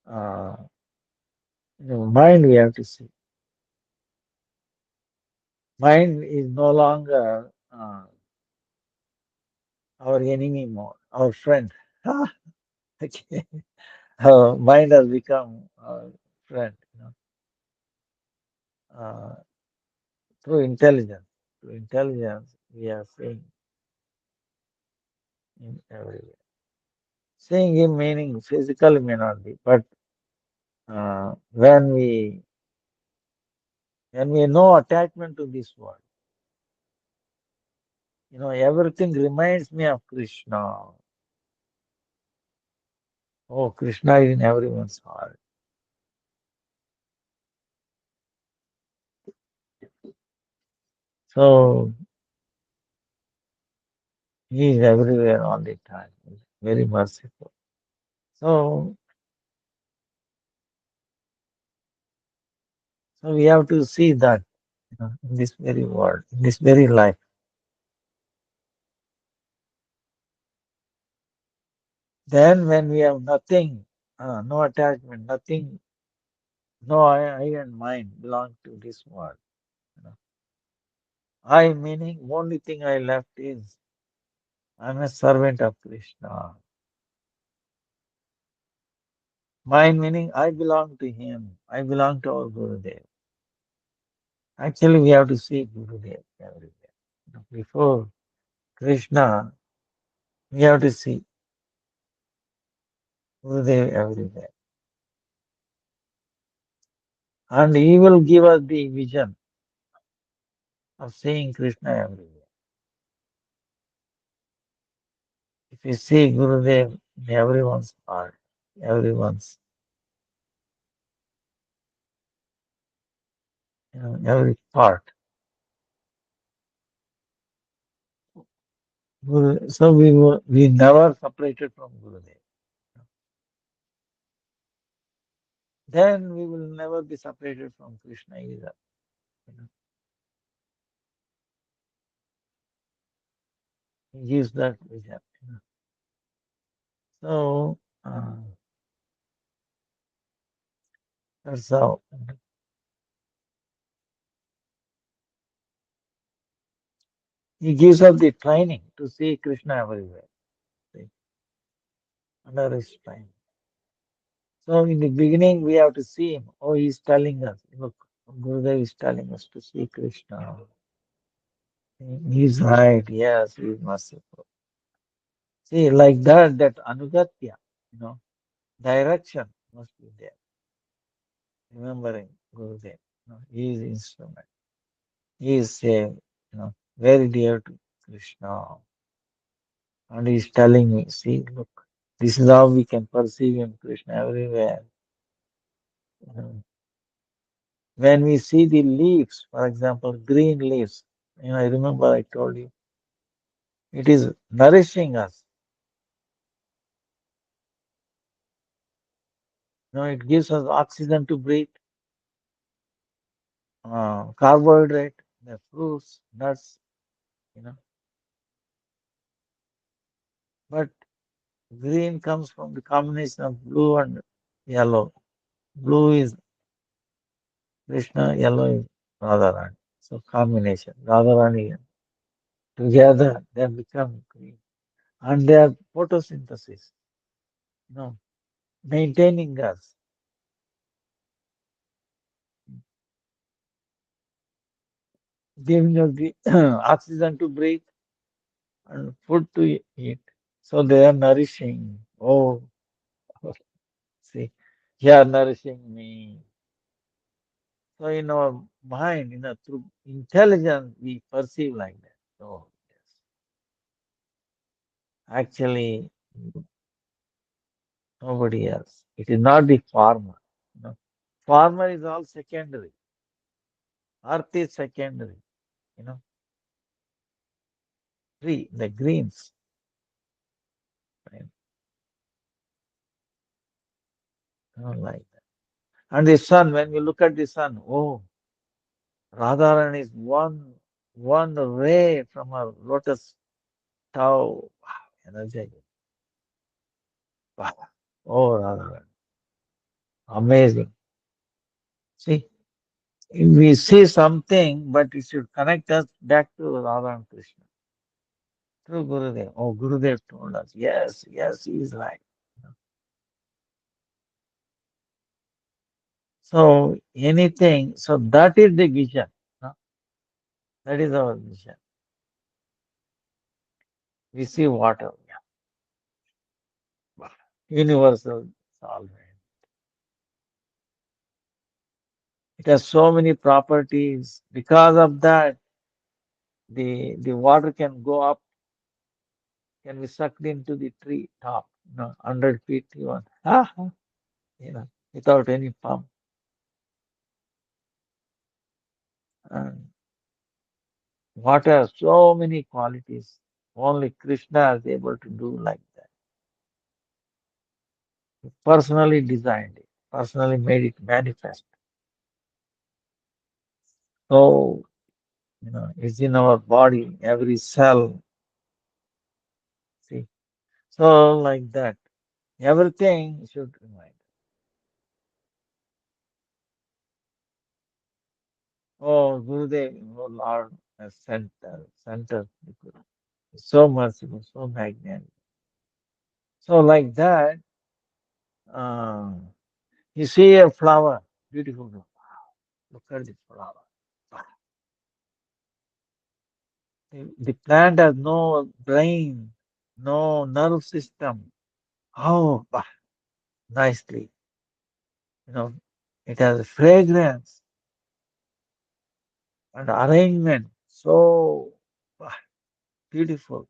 uh, mind we have to see. Mind is no longer our enemy more, our friend. Okay. Mind has become our friend. uh, through intelligence. Through intelligence, we are seeing him everywhere. Seeing him meaning physically may not be, but when we know attachment to this world, everything reminds me of Krishna. Oh, Krishna is in everyone's heart. So he is everywhere all the time. He's very merciful. So, so we have to see that in this very world, in this very life. Then when we have nothing, no attachment, nothing, no I and mind belong to this world. You know. I meaning only thing I left is I'm a servant of Krishna. Mind meaning I belong to him. I belong to our Gurudev. Actually, we have to see Gurudev everywhere. Before Krishna, we have to see Gurudev everywhere. And he will give us the vision of seeing Krishna everywhere. If you see Gurudev in everyone's heart, everyone's, every part. So we never separated from Gurudev. Then we will never be separated from Krishna either. You know. He gives that vision. So that's how he gives us the training to see Krishna everywhere. See, under his training. So in the beginning we have to see him. Oh, he's telling us. Look, Gurudev is telling us to see Krishna. He's right. Yes, he's merciful. See, like that anugatya, you know, direction must be there. Remembering Gurudev, he is instrument. He is very dear to Krishna. And he's telling me, see, look, this is how we can perceive him, Krishna, everywhere. You know. When we see the leaves, for example, green leaves, I remember I told you, it is nourishing us. It gives us oxygen to breathe, carbohydrate, the fruits, nuts, you know. But green comes from the combination of blue and yellow. Blue is Krishna, yellow is Radharani. So combination, Radharani together they become green. And they are photosynthesis, you know, maintaining us, giving us the oxygen to breathe and food to eat. So they are nourishing. Oh, see, you are nourishing me. So in our mind, through intelligence, we perceive like that. Oh, yes. Actually, nobody else. It is not the farmer. You know. Farmer is all secondary. Earth is secondary. You know, tree, the greens. Right? Like that. And the sun, when we look at the sun, oh, Radharan is one ray from a lotus tau. Wow, energizing. Wow. Oh, Radharan. Amazing. See, we see something, but it should connect us back to Radha and Krishna. Through Gurudev. Oh, Gurudev told us, yes, yes, he is right. So anything. So that is the vision. No? That is our vision. We see water, yeah. Universal solvent. It has so many properties. Because of that, the water can go up, can be sucked into the tree top, 100 feet even, without any pump. And water has so many qualities. Only Krishna is able to do like that. He personally designed it, personally made it manifest. So, it's in our body, every cell. See, so like that. Everything should remind. Oh, Gurudev, oh Lord, has sent us the Guru. So merciful, so magnetic. So like that, uh, you see a flower, beautiful flower. Look at this flower. The plant has no brain, no nerve system. Oh, nicely. You know, it has fragrance and arrangement. So bah, beautiful.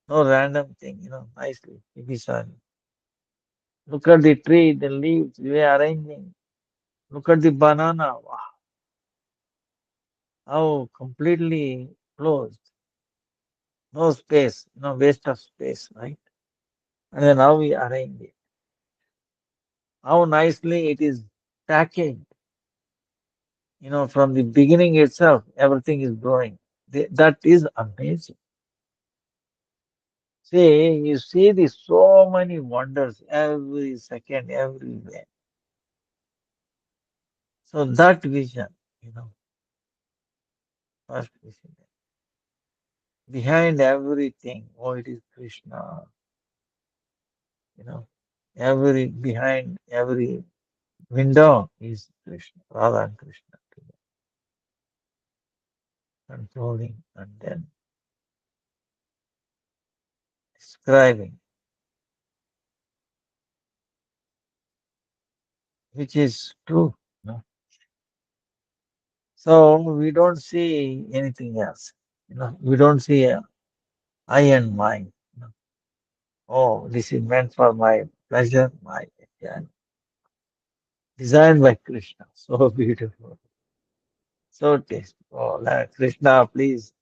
No random thing, nicely. Ibisani. Look at the tree, the leaves, we are arranging. Look at the banana. Wow, how completely closed. No space, no waste of space, right? And then how we arrange it. How nicely it is packaged. From the beginning itself, everything is growing. That is amazing. See, you see the so many wonders every second, everywhere. So that vision, first vision. Behind everything, oh, it is Krishna, you know. Behind every window is Krishna, Radha and Krishna together, controlling and then describing, which is true. So we don't see anything else. We don't see I and mine. Oh, this is meant for my pleasure, my yeah, designed by Krishna. So beautiful, so tasty. Oh, Krishna, please.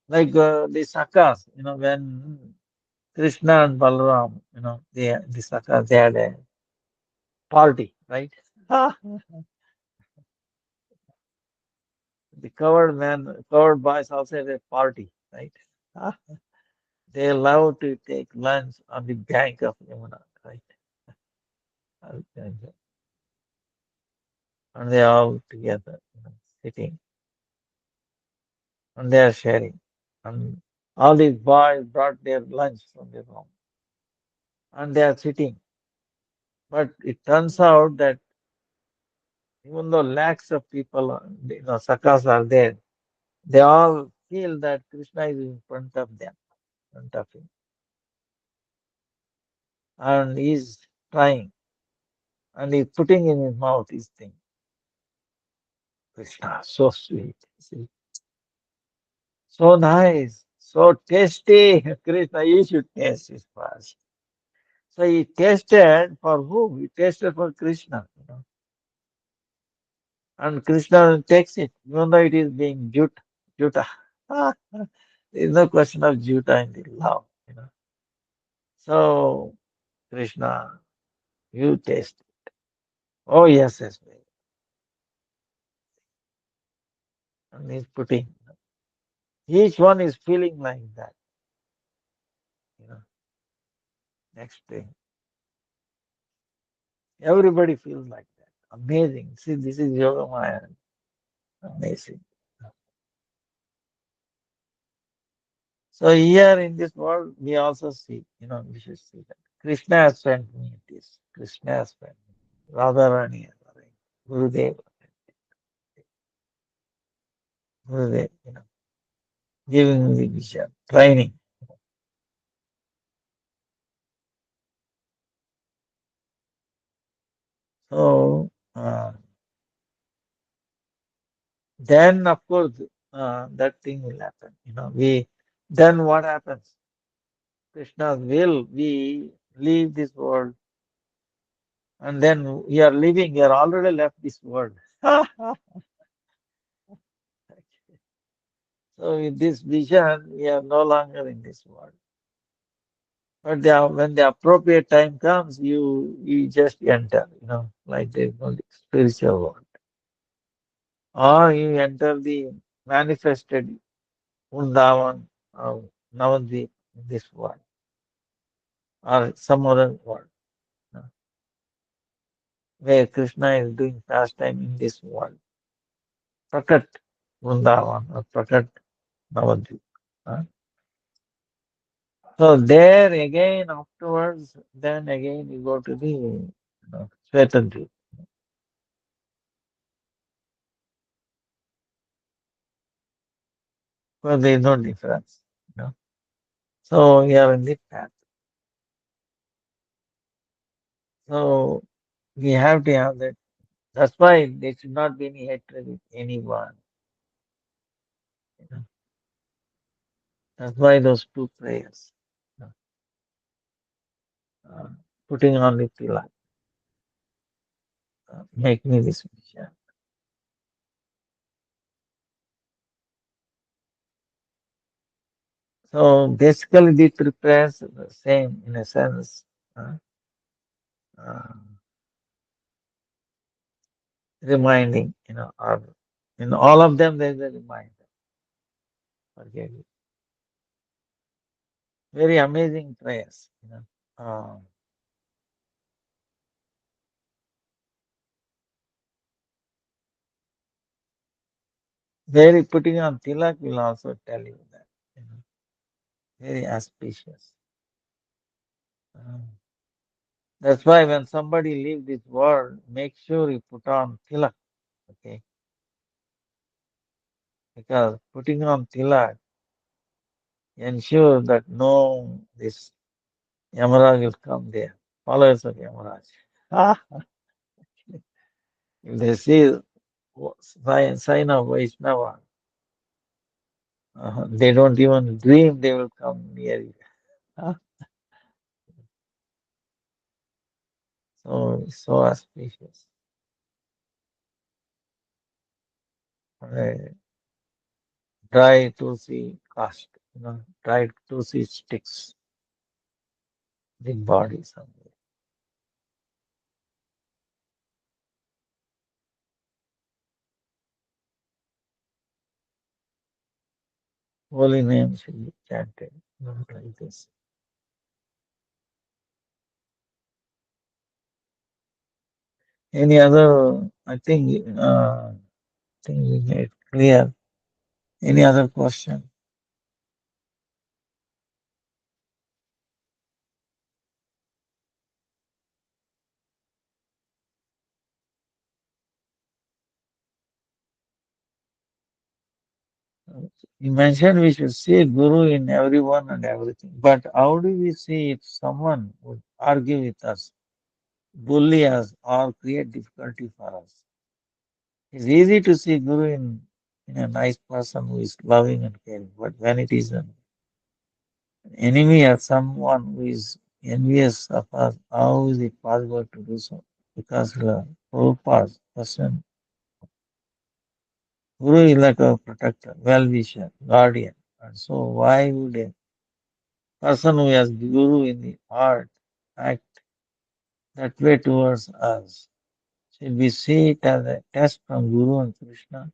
Like the sakas, when Krishna and Balaram, the sakas, they had a party, right? The covered boys also had a party, right? They love to take lunch on the bank of Yamuna, right? And they all together, sitting, and they are sharing. And all these boys brought their lunch from their home, and they are sitting. But it turns out that even though lakhs of people, sakas are there, they all feel that Krishna is in front of them, front of him, and he's trying, and he's putting in his mouth his thing. Krishna, so sweet, see, so nice, so tasty. Krishna, you should taste this first. So he tasted for whom? He tasted for Krishna. And Krishna takes it, even though it is being juta. There is no question of juta in the love. So Krishna, you taste. Oh yes, yes, baby. And he's putting. Each one is feeling like that. You know. Next thing, everybody feels like that. Amazing. See, this is Yoga Maya. Amazing. So here in this world, we also see, we should see that Krishna has sent me this. Krishna has sent me. Radharani, Gurudev, Gurudev, giving the vision, training. So then, of course, that thing will happen. Then what happens? Krishna's will, we leave this world, and then we are living. We are already left this world. So with this vision, we are no longer in this world. But when the appropriate time comes, you just enter. Like the spiritual world, or you enter the manifested Vrindavan or Navadvip in this world, or some other world, you know, where Krishna is doing pastime in this world. Prakat Vrindavan or Prakat Navadvip. huh? So there again afterwards, then again you go to the Svetadvip. Because there is no difference. You know. So you are in the path. So we have to have that. That's why there should not be any hatred with anyone. You know. That's why those two prayers. You know, uh, putting on the tilak, make me this vision. So basically the three prayers are the same in a sense. Uh, uh, reminding, or in all of them there is a reminder. Forget it. Very amazing prayers. Uh, very putting on tilak will also tell you that. You know, very auspicious. Uh, that's why when somebody leaves this world, make sure you put on tilak, okay? Because putting on tilak ensure that no this Yamaraj will come there. Followers of Yamaraj. If they see sign of Vaishnava, they don't even dream they will come near you. Huh? So auspicious. Uh, dry tulsi cast, dried tulsi sticks, the body somewhere. Holy name should be chanted, like this. Any other, I think we made clear. Any other question? You mentioned we should see Guru in everyone and everything. But how do we see if someone would argue with us, bully us, or create difficulty for us? It's easy to see Guru in a nice person who is loving and caring. But when it is an enemy or someone who is envious of us, how is it possible to do so? Because Prabhupada's person, Guru is like a protector, well-wisher, guardian. And so why would a person who has Guru in the heart act that way towards us? Should we see it as a test from Guru and Krishna?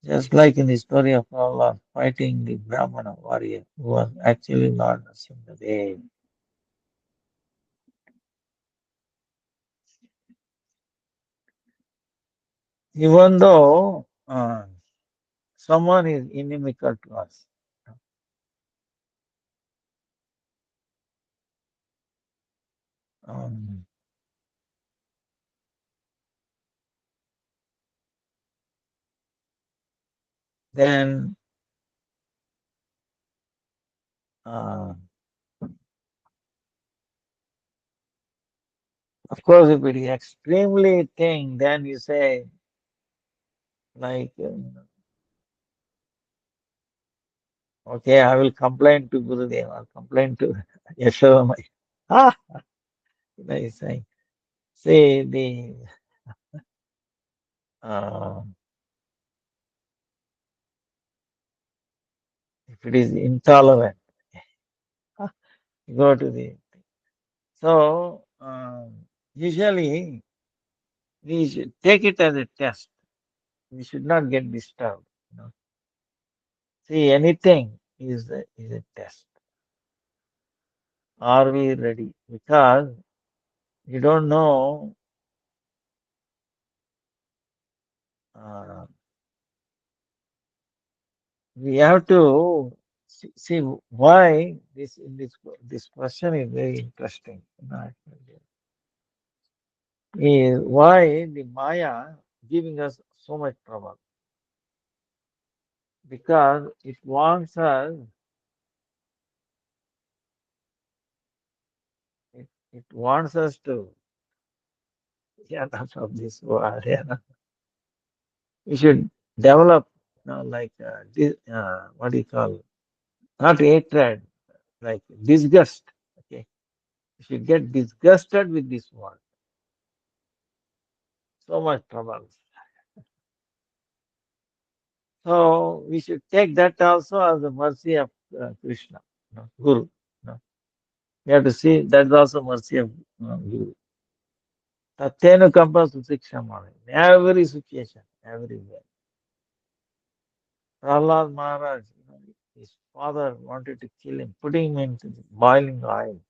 Just like in the story of Allah fighting the Brahmana warrior who was actually Lord Nrsimhadev. Even though someone is inimical to us, um, then uh, of course, if it is extremely thing, then you say like, okay, I will complain to Gurudev, I'll complain to Yashodamai. Ah, you say, see uh, if it is intolerant, ah, you go to the so usually we should take it as a test. We should not get disturbed. You know. See, anything is a test. Are we ready? Because you don't know. Uh, we have to see why this question is very interesting. You know, is why the Maya giving us so much trouble because it wants us to get out of this world. You know. We should develop, like what do you call, not hatred, like disgust. Okay, we should get disgusted with this world. So much trouble. So we should take that also as the mercy of Krishna, Guru. We have to see that's also mercy of Guru. Tattenu kampa susikshamana. In every situation, everywhere. Prahlad Maharaj, his father wanted to kill him, putting him into the boiling oil,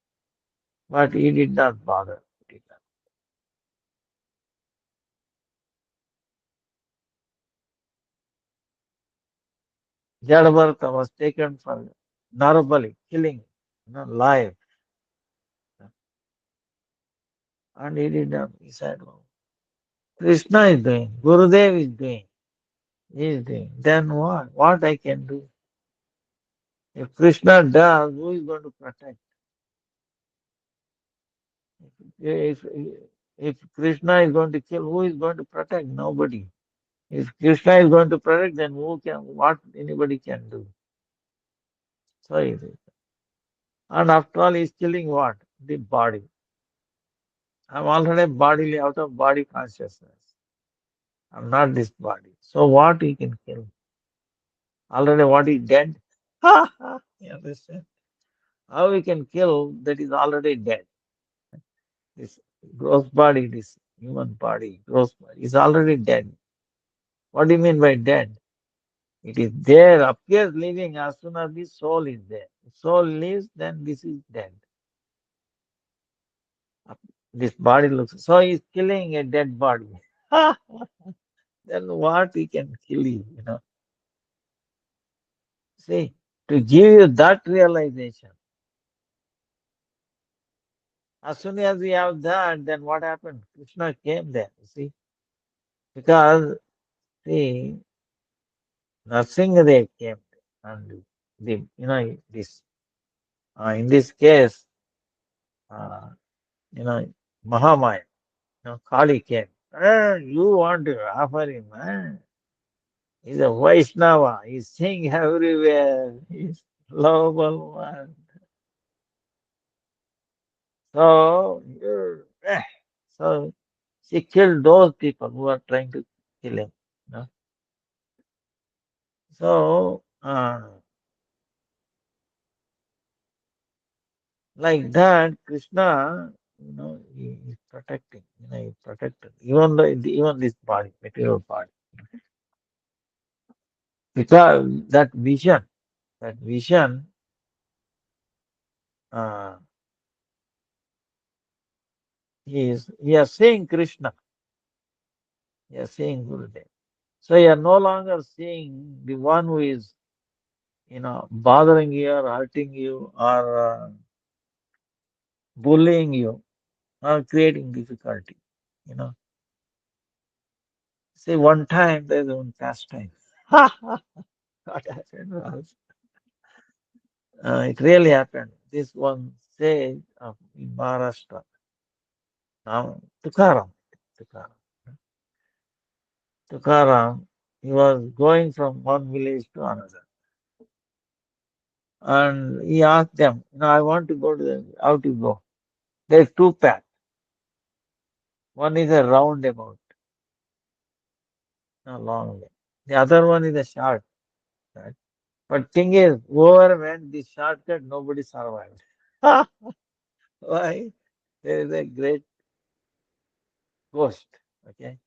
but he did not bother. He did not. Jadabharata was taken for Narabali, killing, live, and he did not. He said, "Oh, Krishna is doing, Gurudev is doing, he is doing. Then what? What I can do? If Krishna does, who is going to protect? If, if Krishna is going to kill, who is going to protect? Nobody. If Krishna is going to protect, then what anybody can do? So it is. And after all, he is killing what? The body. I'm already bodily out of body consciousness. I'm not this body. So what he can kill? Already what is dead? You understand? How we can kill that is already dead? This gross body, this human body, gross body is already dead. What do you mean by dead? It is there, appears living as soon as the soul is there. If soul lives, then this is dead. This body looks so he's killing a dead body. Then what he can kill you? See, to give you that realization. As soon as we have that, then what happened? Krishna came there, you see. Because see, Narsingadev came and this in this case, uh, you know, Mahamaya, Kali came. You want to offer him, He's a Vaishnava. He's sing everywhere. He's lovable one. So, so she killed those people who are trying to kill him. You know? So, like that, Krishna, he is protecting. He protected even this body, material body, because that vision, uh, he is seeing Krishna, he is seeing Gurudev. So you are no longer seeing the one who is, bothering you or hurting you or bullying you or creating difficulty. You know, See, one time there's one pastime. What happened was, it really happened. This one sage of in Maharashtra, now Tukaram, Tukaram, Tukaram, he was going from one village to another. And he asked them, I want to go to how to go? There's two paths. One is a roundabout, a long way. The other one is a short, right? But thing is, whoever went this shortcut, nobody survived. Why? There is a great ghost, okay?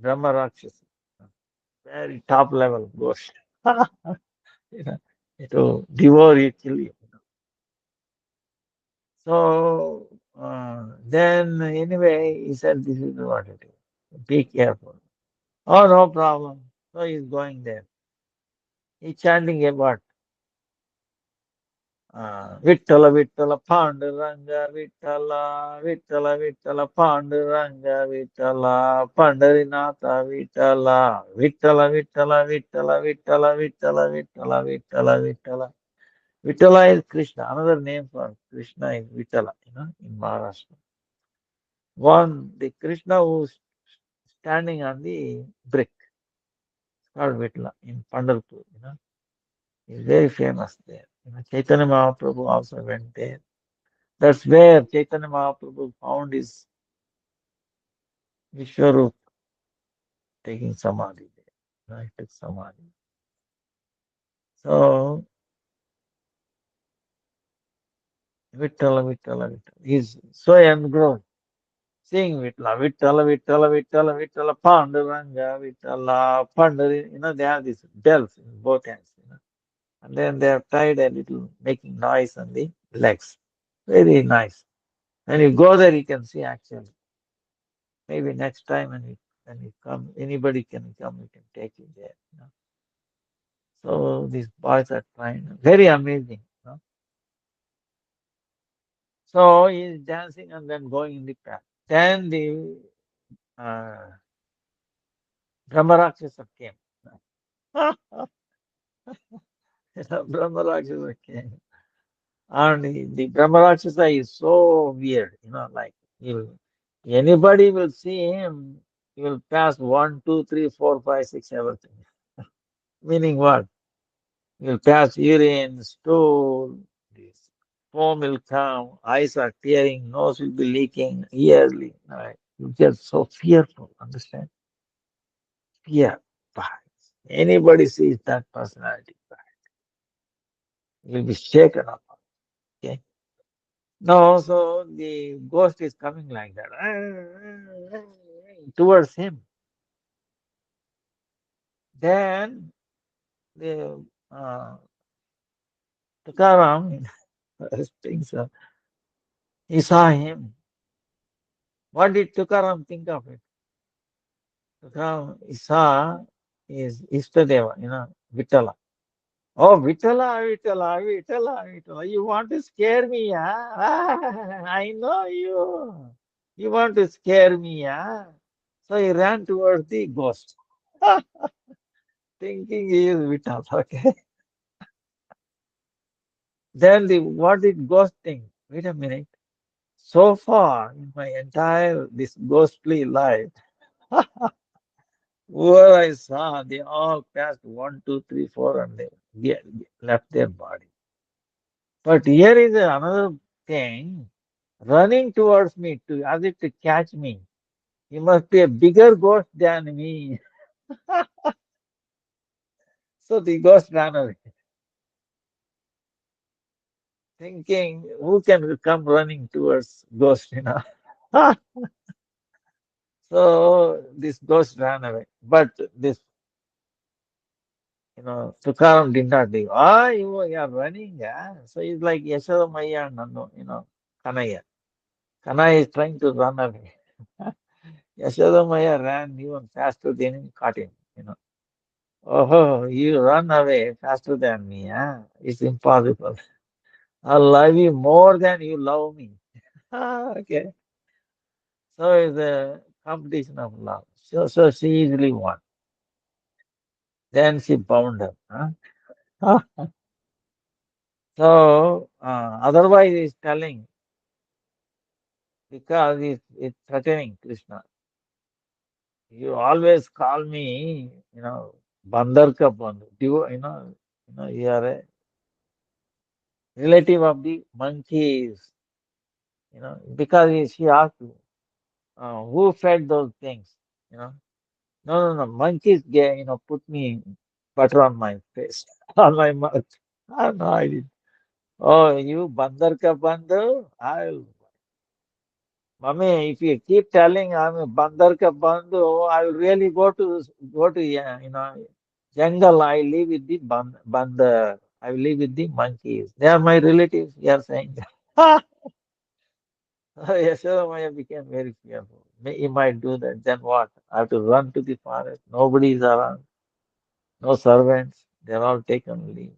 Brahma Rakshasa, very top level ghost. you know, it will devour you, kill you. So then, anyway, he said, "This is what it is. Be careful." Oh, no problem. So he's going there. He's chanting about Vittala, Vittala, Panduranga, Vittala, Vittala, Vittala, Panduranga, Vittala, Pandarinatha, Vittala, Vittala, Vittala, Vittala, Vittala, Vittala, Vittala, Vittala, Vittala. Vittala is Krishna. Another name for Krishna is Vittala, in Maharashtra. One, the Krishna who's standing on the brick, called Vittala in Pandharpur, is very famous there. Chaitanya Mahaprabhu also went there. That's where Chaitanya Mahaprabhu found his Vishwarup taking samadhi there. He took samadhi. So, Vittala, Vittala, Vittala. He's so engrossed. Seeing Vittala, Vittala, Vittala, Vittala, Vittala, Panduranga, Vittala, Pandari. They have these bells in both hands. And then they have tied a little, making noise on the legs. Very nice. When you go there, you can see actually. Maybe next time when you come, anybody can come, you can take you there. So these boys are trying, very amazing. So he's dancing and then going in the path. Then the uh, Brahma Rakshasa came. Brahma Rakshasa came. And the Brahma Rakshasa is so weird, like he'll, anybody will see him, he will pass one, two, three, four, five, six, everything. Meaning what? He will pass urine, stool, this foam will come, eyes are tearing, nose will be leaking, yearly. Right? You get so fearful, understand? Fear. Perhaps. Anybody sees that personality, you'll be shaken up. Okay? No, so the ghost is coming like that towards him. Then the Tukaram thinks he saw him. What did Tukaram think of it? Tukaram he saw is Istadeva, Vittala. Oh, Vittala, Vittala, Vittala, Vittala. You want to scare me, yeah? I know you. You want to scare me, yeah? So he ran towards the ghost, thinking he is Vital. Okay. Then what did ghost think? Wait a minute. So far in my entire this ghostly life, whoever I saw, they all passed one, two, three, four, and they left their body. But here is another thing, running towards me to as if to catch me. He must be a bigger ghost than me. So the ghost ran away, thinking who can come running towards ghost. So this ghost ran away. But this, Tukaram did not leave. You are running, yeah. So he's like Yashoda Maya and Kanaya. Kanaya is trying to run away. Yashoda Maya ran even faster than him, caught him. Oh, you run away faster than me, huh? It's impossible. I'll love you more than you love me. Okay. So, it's a competition of love. So she easily won. Then she bound her. Huh? So, otherwise he's telling because it's threatening Krishna. You always call me, Bandar ka Bandhu. You are a relative of the monkeys, because she asked, who fed those things, you know. No, no, no, monkeys, put me butter on my face, on my mouth. Oh, no, I didn't. Oh, you Bandar ka Bandhu? Mommy, if you keep telling I'm a Bandar ka Bandhu, I will really go to jungle. I live with the Bandar. I will live with the monkeys. They are my relatives. You are saying that. Yashodamaya became very fearful. He might do that. Then what? I have to run to the forest. Nobody is around. No servants. They are all taken leave.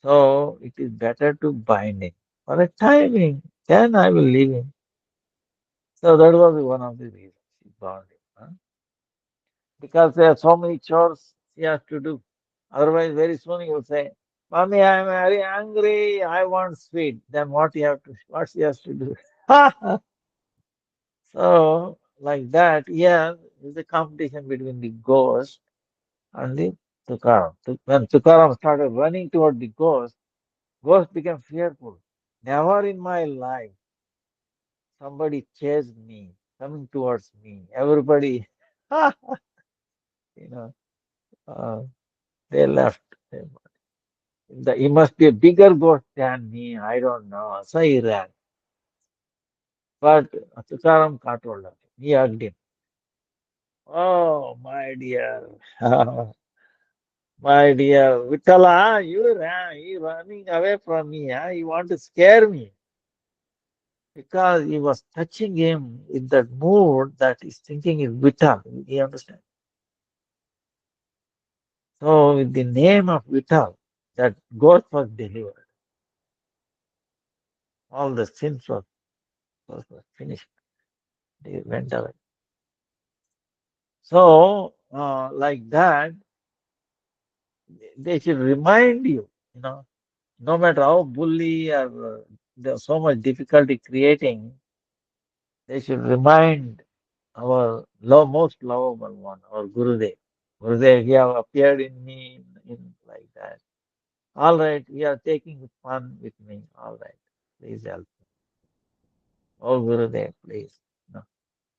So it is better to bind him for a timing. Then I will leave him. So that was one of the reasons she bound him. Because there are so many chores he has to do. Otherwise, very soon he will say, Mommy, I am very angry. I want sweet. Then what he has to do? So, like that, yeah, there's a competition between the ghost and the Tukaram. When Tukaram started running toward the ghost became fearful. Never in my life somebody chased me, coming towards me. Everybody, you know, uh, they left. He must be a bigger ghost than me. I don't know. So he ran. But Tukaram controlled him. He hugged him. Oh, my dear. My dear Vitala, you running away from me. You want to scare me. Because he was touching him in that mood that he's thinking is Vital. You understand? So, with the name of Vital, that ghost was delivered. All the sins was finished. They went away. So, like that, they should remind you, no matter how bully or there's so much difficulty creating, they should remind our most lovable one, our Gurudev. Gurudev, you have appeared in me in like that. All right, we are taking fun with me. All right, please help me. Oh, Gurudev, please. No.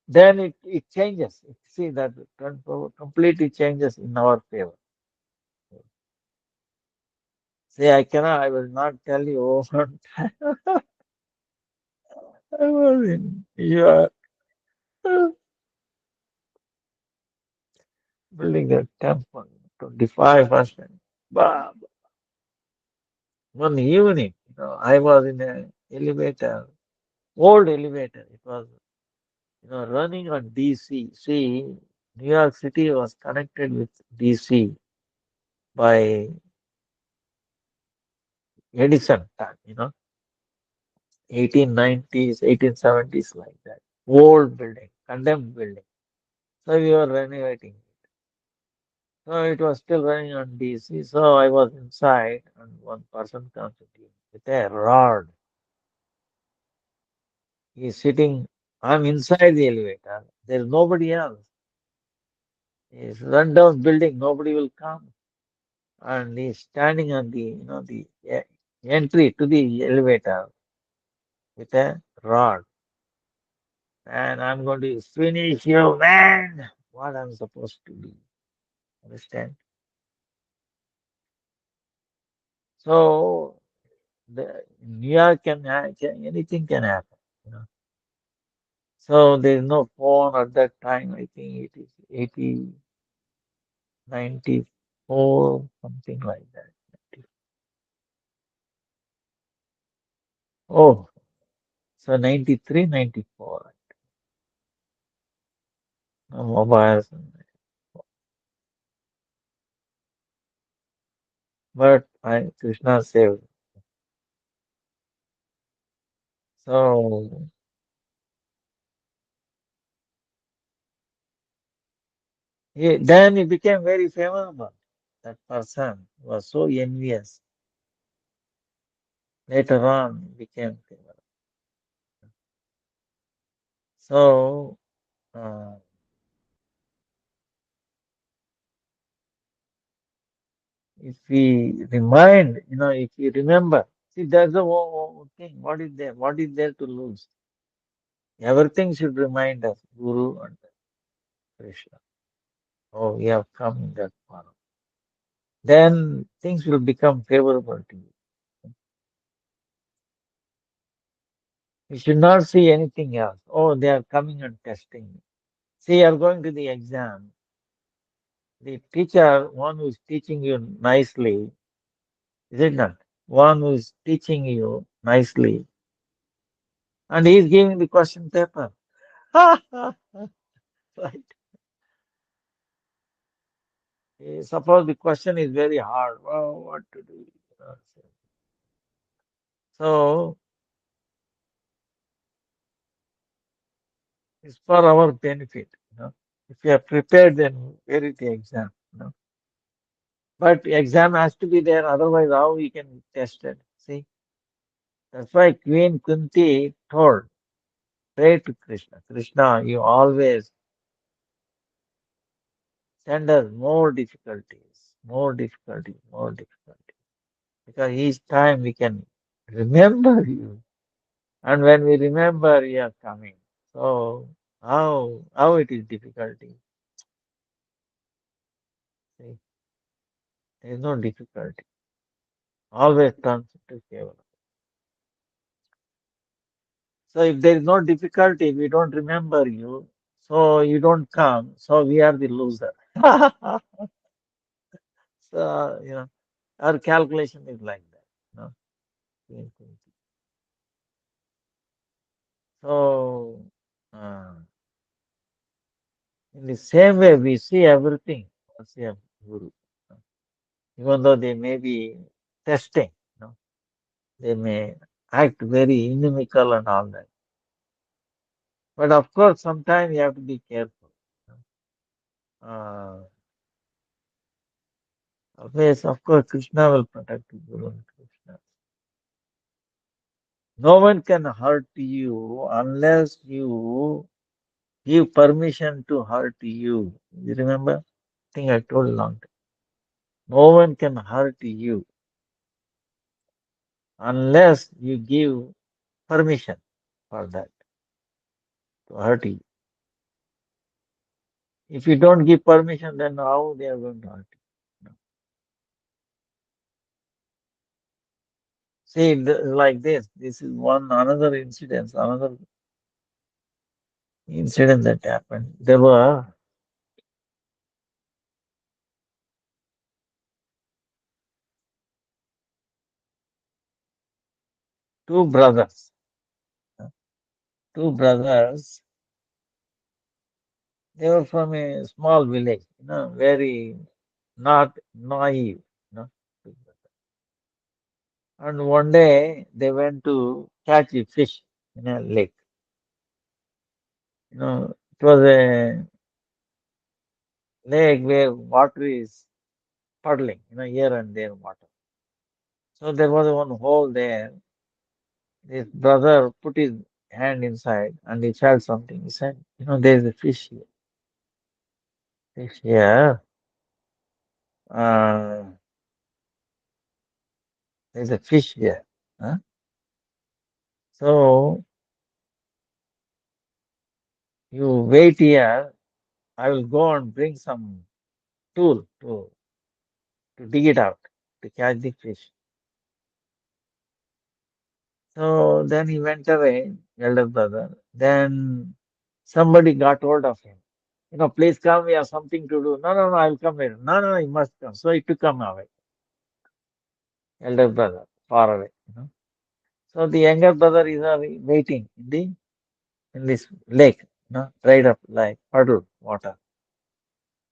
Then it changes. See that completely changes in our favor. See, I will not tell you one time. I was in you are building a temple, 25%. Bah, one evening, I was in an elevator, old elevator. It was, running on DC. See, New York City was connected with DC by Edison time, 1890s, 1870s, like that. Old building, condemned building. So we were renovating. So it was still running on DC. So I was inside, and one person comes with a rod. He's sitting. I'm inside the elevator. There's nobody else. He's run down building. Nobody will come. And he's standing on the entry to the elevator with a rod. And I'm going to finish you, man. What I'm supposed to do. Understand? So New York anything can happen. You know. So there's no phone at that time. I think it is 94, something like that. Oh, so 93, 94. No mobiles. But Krishna saved. So then he became very famous. that person was so envious. Later on, became favorable. So, uh, if we remind, if you remember, see, there's a thing. What is there? What is there to lose? Everything should remind us, Guru and Krishna. Oh, we have come in that form. Then things will become favorable to you. You should not see anything else. Oh, they are coming and testing me. See, you are going to the exam. The teacher, one who is teaching you nicely, is it not? One who is teaching you nicely, and he is giving the question paper. Right? Suppose the question is very hard. Oh, what to do? So it's for our benefit. If you are prepared, then where is the exam? But exam has to be there, otherwise how we can test it? See, that's why Queen Kunti told, pray to Krishna. Krishna, you always send us more difficulties, more difficulties, more difficulties. Because each time we can remember you. And when we remember, you are coming. So how it is difficulty? See, there is no difficulty. Always turns into favor. So if there is no difficulty, we don't remember you, so you don't come, so we are the loser. So, our calculation is like that. No? So, uh, in the same way, we see everything as a guru. no? Even though they may be testing, they may act very inimical and all that. But of course, sometimes you have to be careful. Uh, Always, of course, Krishna will protect you, Guru and Krishna. No one can hurt you unless you give permission to hurt you. You remember? I think I told long time. No one can hurt you unless you give permission for that to hurt you. If you don't give permission, then how they are going to hurt you? See, like this. This is one another incident, another incident that happened. There were two brothers. Two brothers. They were from a small village, very not naive, you know. And one day they went to catch a fish in a lake. It was a lake where water is puddling, here and there water. So there was one hole there. His brother put his hand inside and he felt something. He said, there's a fish here. Fish here. Uh, there's a fish here. Huh? So you wait here. I will go and bring some tool to dig it out, to catch the fish. So then he went away, elder brother. Then somebody got hold of him. Please come, we have something to do. No, no, no, I'll come later. No, no, you must come. So he took him away, elder brother, far away. So the younger brother is waiting in this lake, dried up like puddle water.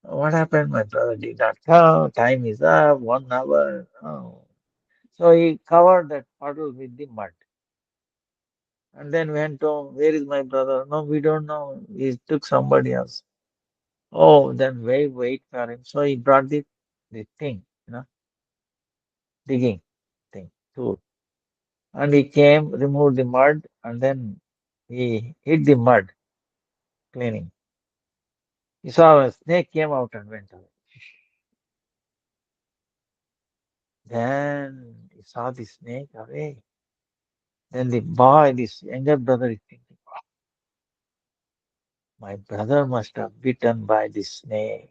What happened? My brother did not come. Time is up, 1 hour. Oh. So he covered that puddle with the mud and then went home. Where is my brother? No, we don't know. He took somebody else. Oh, then wait for him. So he brought it. the thing, digging thing, tool. And he came, removed the mud, and then he hit the mud, cleaning. He saw a snake came out and went away. Then he saw the snake away. Then the boy, this younger brother, is thinking, my brother must have bitten by the snake.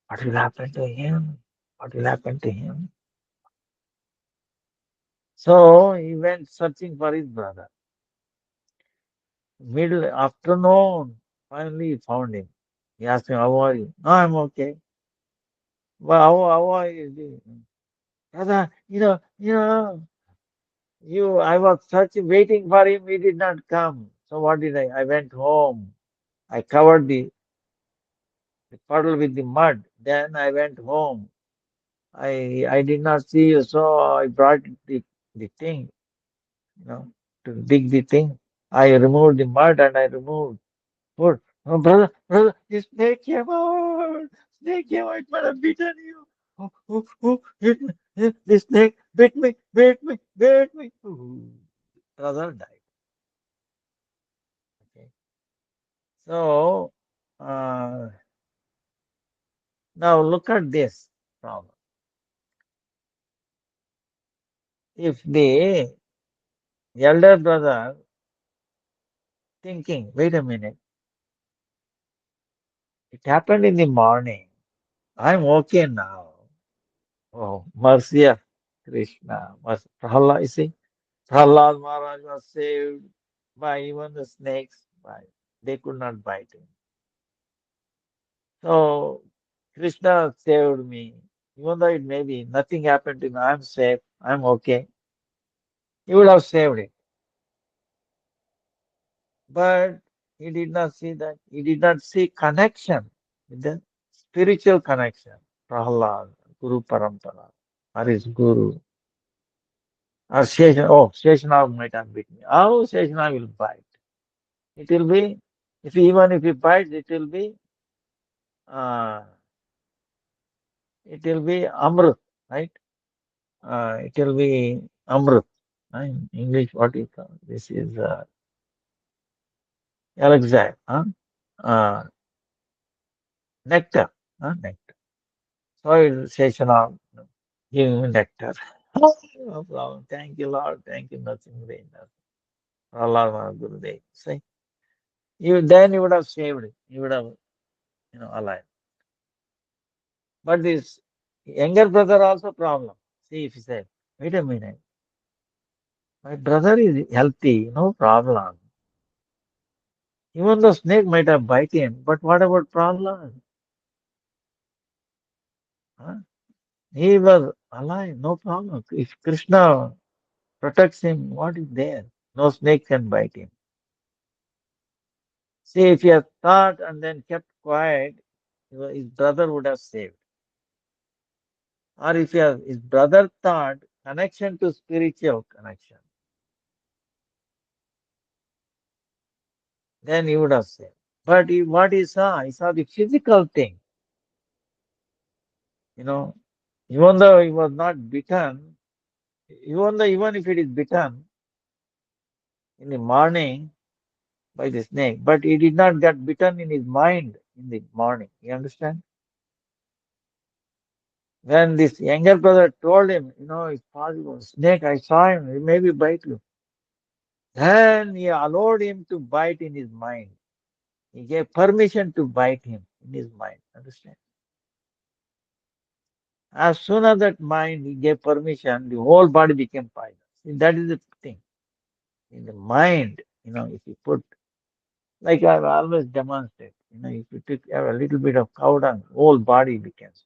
What will happen to him? What will happen to him? So he went searching for his brother. Middle afternoon, finally he found him. He asked him, how are you? No, I'm okay. Well, how are you doing? Brother, I was searching, waiting for him. He did not come. So what did I? I went home. I covered the puddle with the mud. Then I went home. I did not see you, so I brought the thing, you know, to dig the thing. I removed the mud and I removed food. Oh, brother, the snake came out. Snake came out. It might have bitten you. Hit me. The snake bit me. Ooh, brother died. Okay. So, uh, now look at this problem. If the elder brother thinking, wait a minute, it happened in the morning. I'm okay now. Oh, mercy of Krishna. Prahlad, you see, Prahlad Maharaj was saved by even the snakes. They could not bite him. So Krishna saved me. Even though it may be nothing happened to me, I'm safe. I'm okay. He would have saved it. But he did not see that. He did not see connection with the spiritual connection. Prahlad, Guru Parampara, or his Guru. Or Sheshanav might have bit me. How Sheshanav will bite? It will be, if he bites, uh, it will be Amrit, right? It will be Amrit. In English, what is this is elixir, huh? Uh, nectar, nectar. So Sheshanav give him nectar. No problem. Thank you, Lord. Thank you, nothing vain. Allah Gurudev. See, you would have saved it. You would have, alive. But this younger brother also problem. See, if he said, wait a minute, my brother is healthy, no problem. Even though snake might have bite him, but what about problem? Huh? He was alive, no problem. If Krishna protects him, what is there? No snake can bite him. See, if he had thought and then kept quiet, his brother would have saved. Or if his brother thought connection to spiritual connection, then he would have saved. But what he saw the physical thing. You know, even though he was not bitten, even if it is bitten in the morning by the snake, but he did not get bitten in his mind in the morning. You understand? When this younger brother told him, it's possible, snake, I saw him, he maybe bite you. Then he allowed him to bite in his mind. He gave permission to bite him in his mind. Understand? As soon as that mind he gave permission, the whole body became poison. See, that is the thing. In the mind, if you put, like I've always demonstrated, if you have a little bit of cow dung, whole body becomes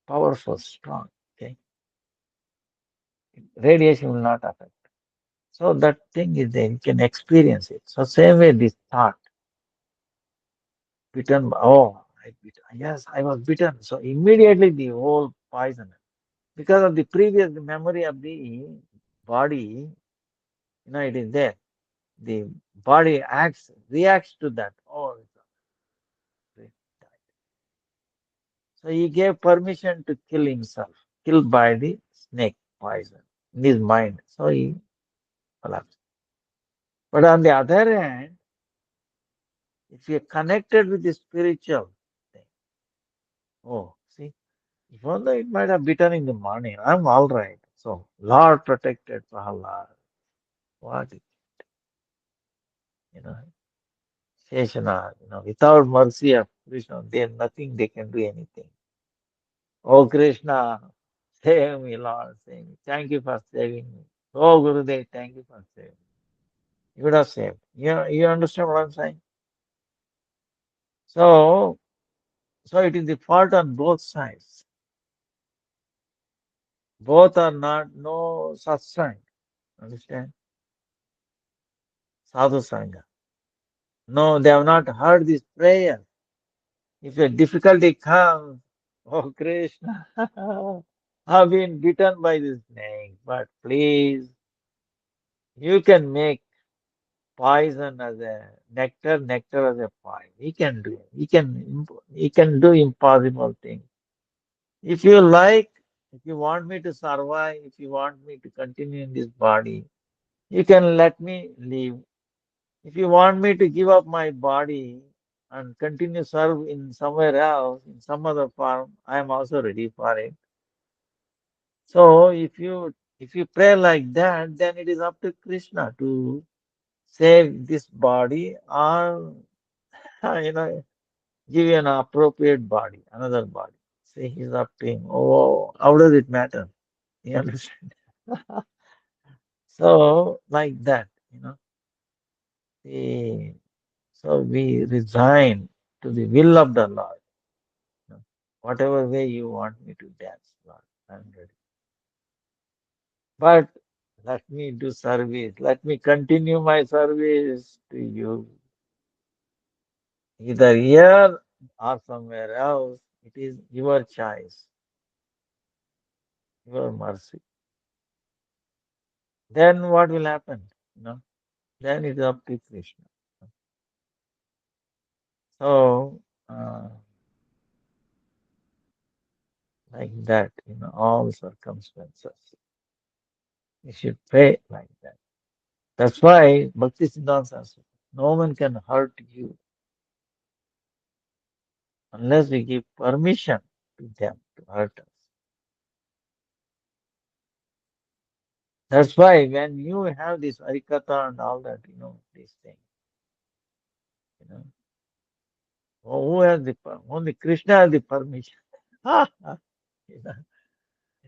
powerful, strong. Okay, radiation will not affect. So that thing is there, you can experience it. So same way this thought, bitten, yes, I was bitten. So immediately the whole poison, because of the previous memory of the body, it is there. The body reacts to that. Oh, so So he gave permission to kill himself, killed by the snake poison in his mind. So he collapsed. But on the other hand, if you're connected with the spiritual thing, oh, see, even though it might have bitten in the morning, I'm all right. So Lord protected Prahalad. What is, you know, Sheshana, without mercy of Krishna, there's nothing they can do anything. Oh Krishna, save me, Lord, save me. Thank you for saving me. Oh Gurudev, thank you for saving me. You would have saved. You understand what I'm saying? So, so it is the fault on both sides. Both are not no satsang. Understand? Sadhu Sangha. No, they have not heard this prayer. If a difficulty comes, oh Krishna, I've been bitten by this snake, but please, you can make poison as a nectar, nectar as a poison. He can do it. He can do impossible things. If you like, if you want me to survive, if you want me to continue in this body, you can let me live. If you want me to give up my body and continue serve in somewhere else, in some other form, I am also ready for it. So if you pray like that, then it is up to Krishna to save this body or give you an appropriate body, another body. See, he's up to him. Oh, how does it matter? You understand? So like that, see, so we resign to the will of the Lord. Whatever way you want me to dance, Lord, I'm ready. But let me do service. Let me continue my service to you. Either here or somewhere else. It is your choice, your mercy. Then what will happen? Then it's up to Krishna. So, like that, all circumstances. You should pray like that. That's why Bhakti Siddhanta says, no one can hurt you unless we give permission to them to hurt us. That's why when you have this Harikatha and all that, these things, you know, who has only Krishna has the permission. you know, you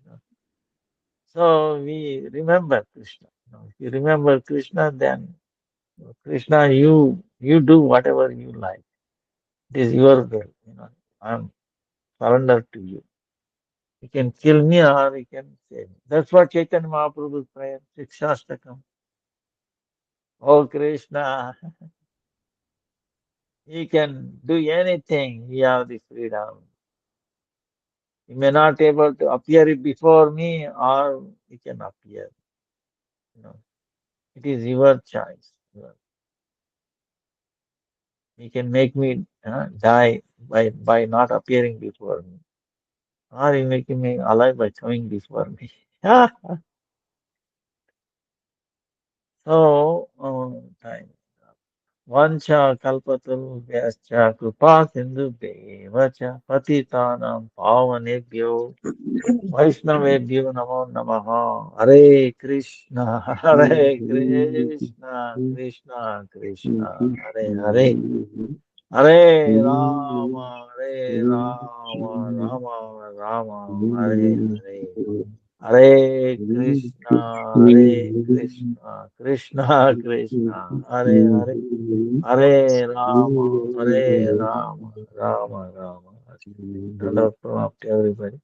know. So we remember Krishna. If you remember Krishna, then Krishna, you do whatever you like. It is your will. I'm surrendered to you. You can kill me or you can save me. That's what Chaitanya Mahaprabhu's prayer, Shikshastakam. Oh Krishna, he can do anything. He has the freedom. He may not able to appear before me or he can appear. It is your choice. He can make me die by not appearing before me. Or he making me alive by coming before me. So, time. Vancha kalpatul vyascha kripa sindhu vacha patitanam pavanebhyo vaishnavebhyo namo namaha. Hare Krishna, Hare Krishna, Krishna Krishna, Hare Hare. Hare Rama, Hare Rama, Rama Rama, Hare Hare. Hare Krishna, Hare Krishna, Krishna Krishna, Hare Hare. Hare Rama, Hare Rama, Rama Rama. Hello, pranam to everybody.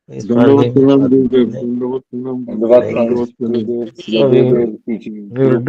Please Dandavat forgive me Pranam for the Gurudev, delay. Dandavat Pranam Hare Gurudev, Krishna. Dandavat Pranam So Gurudev, we will do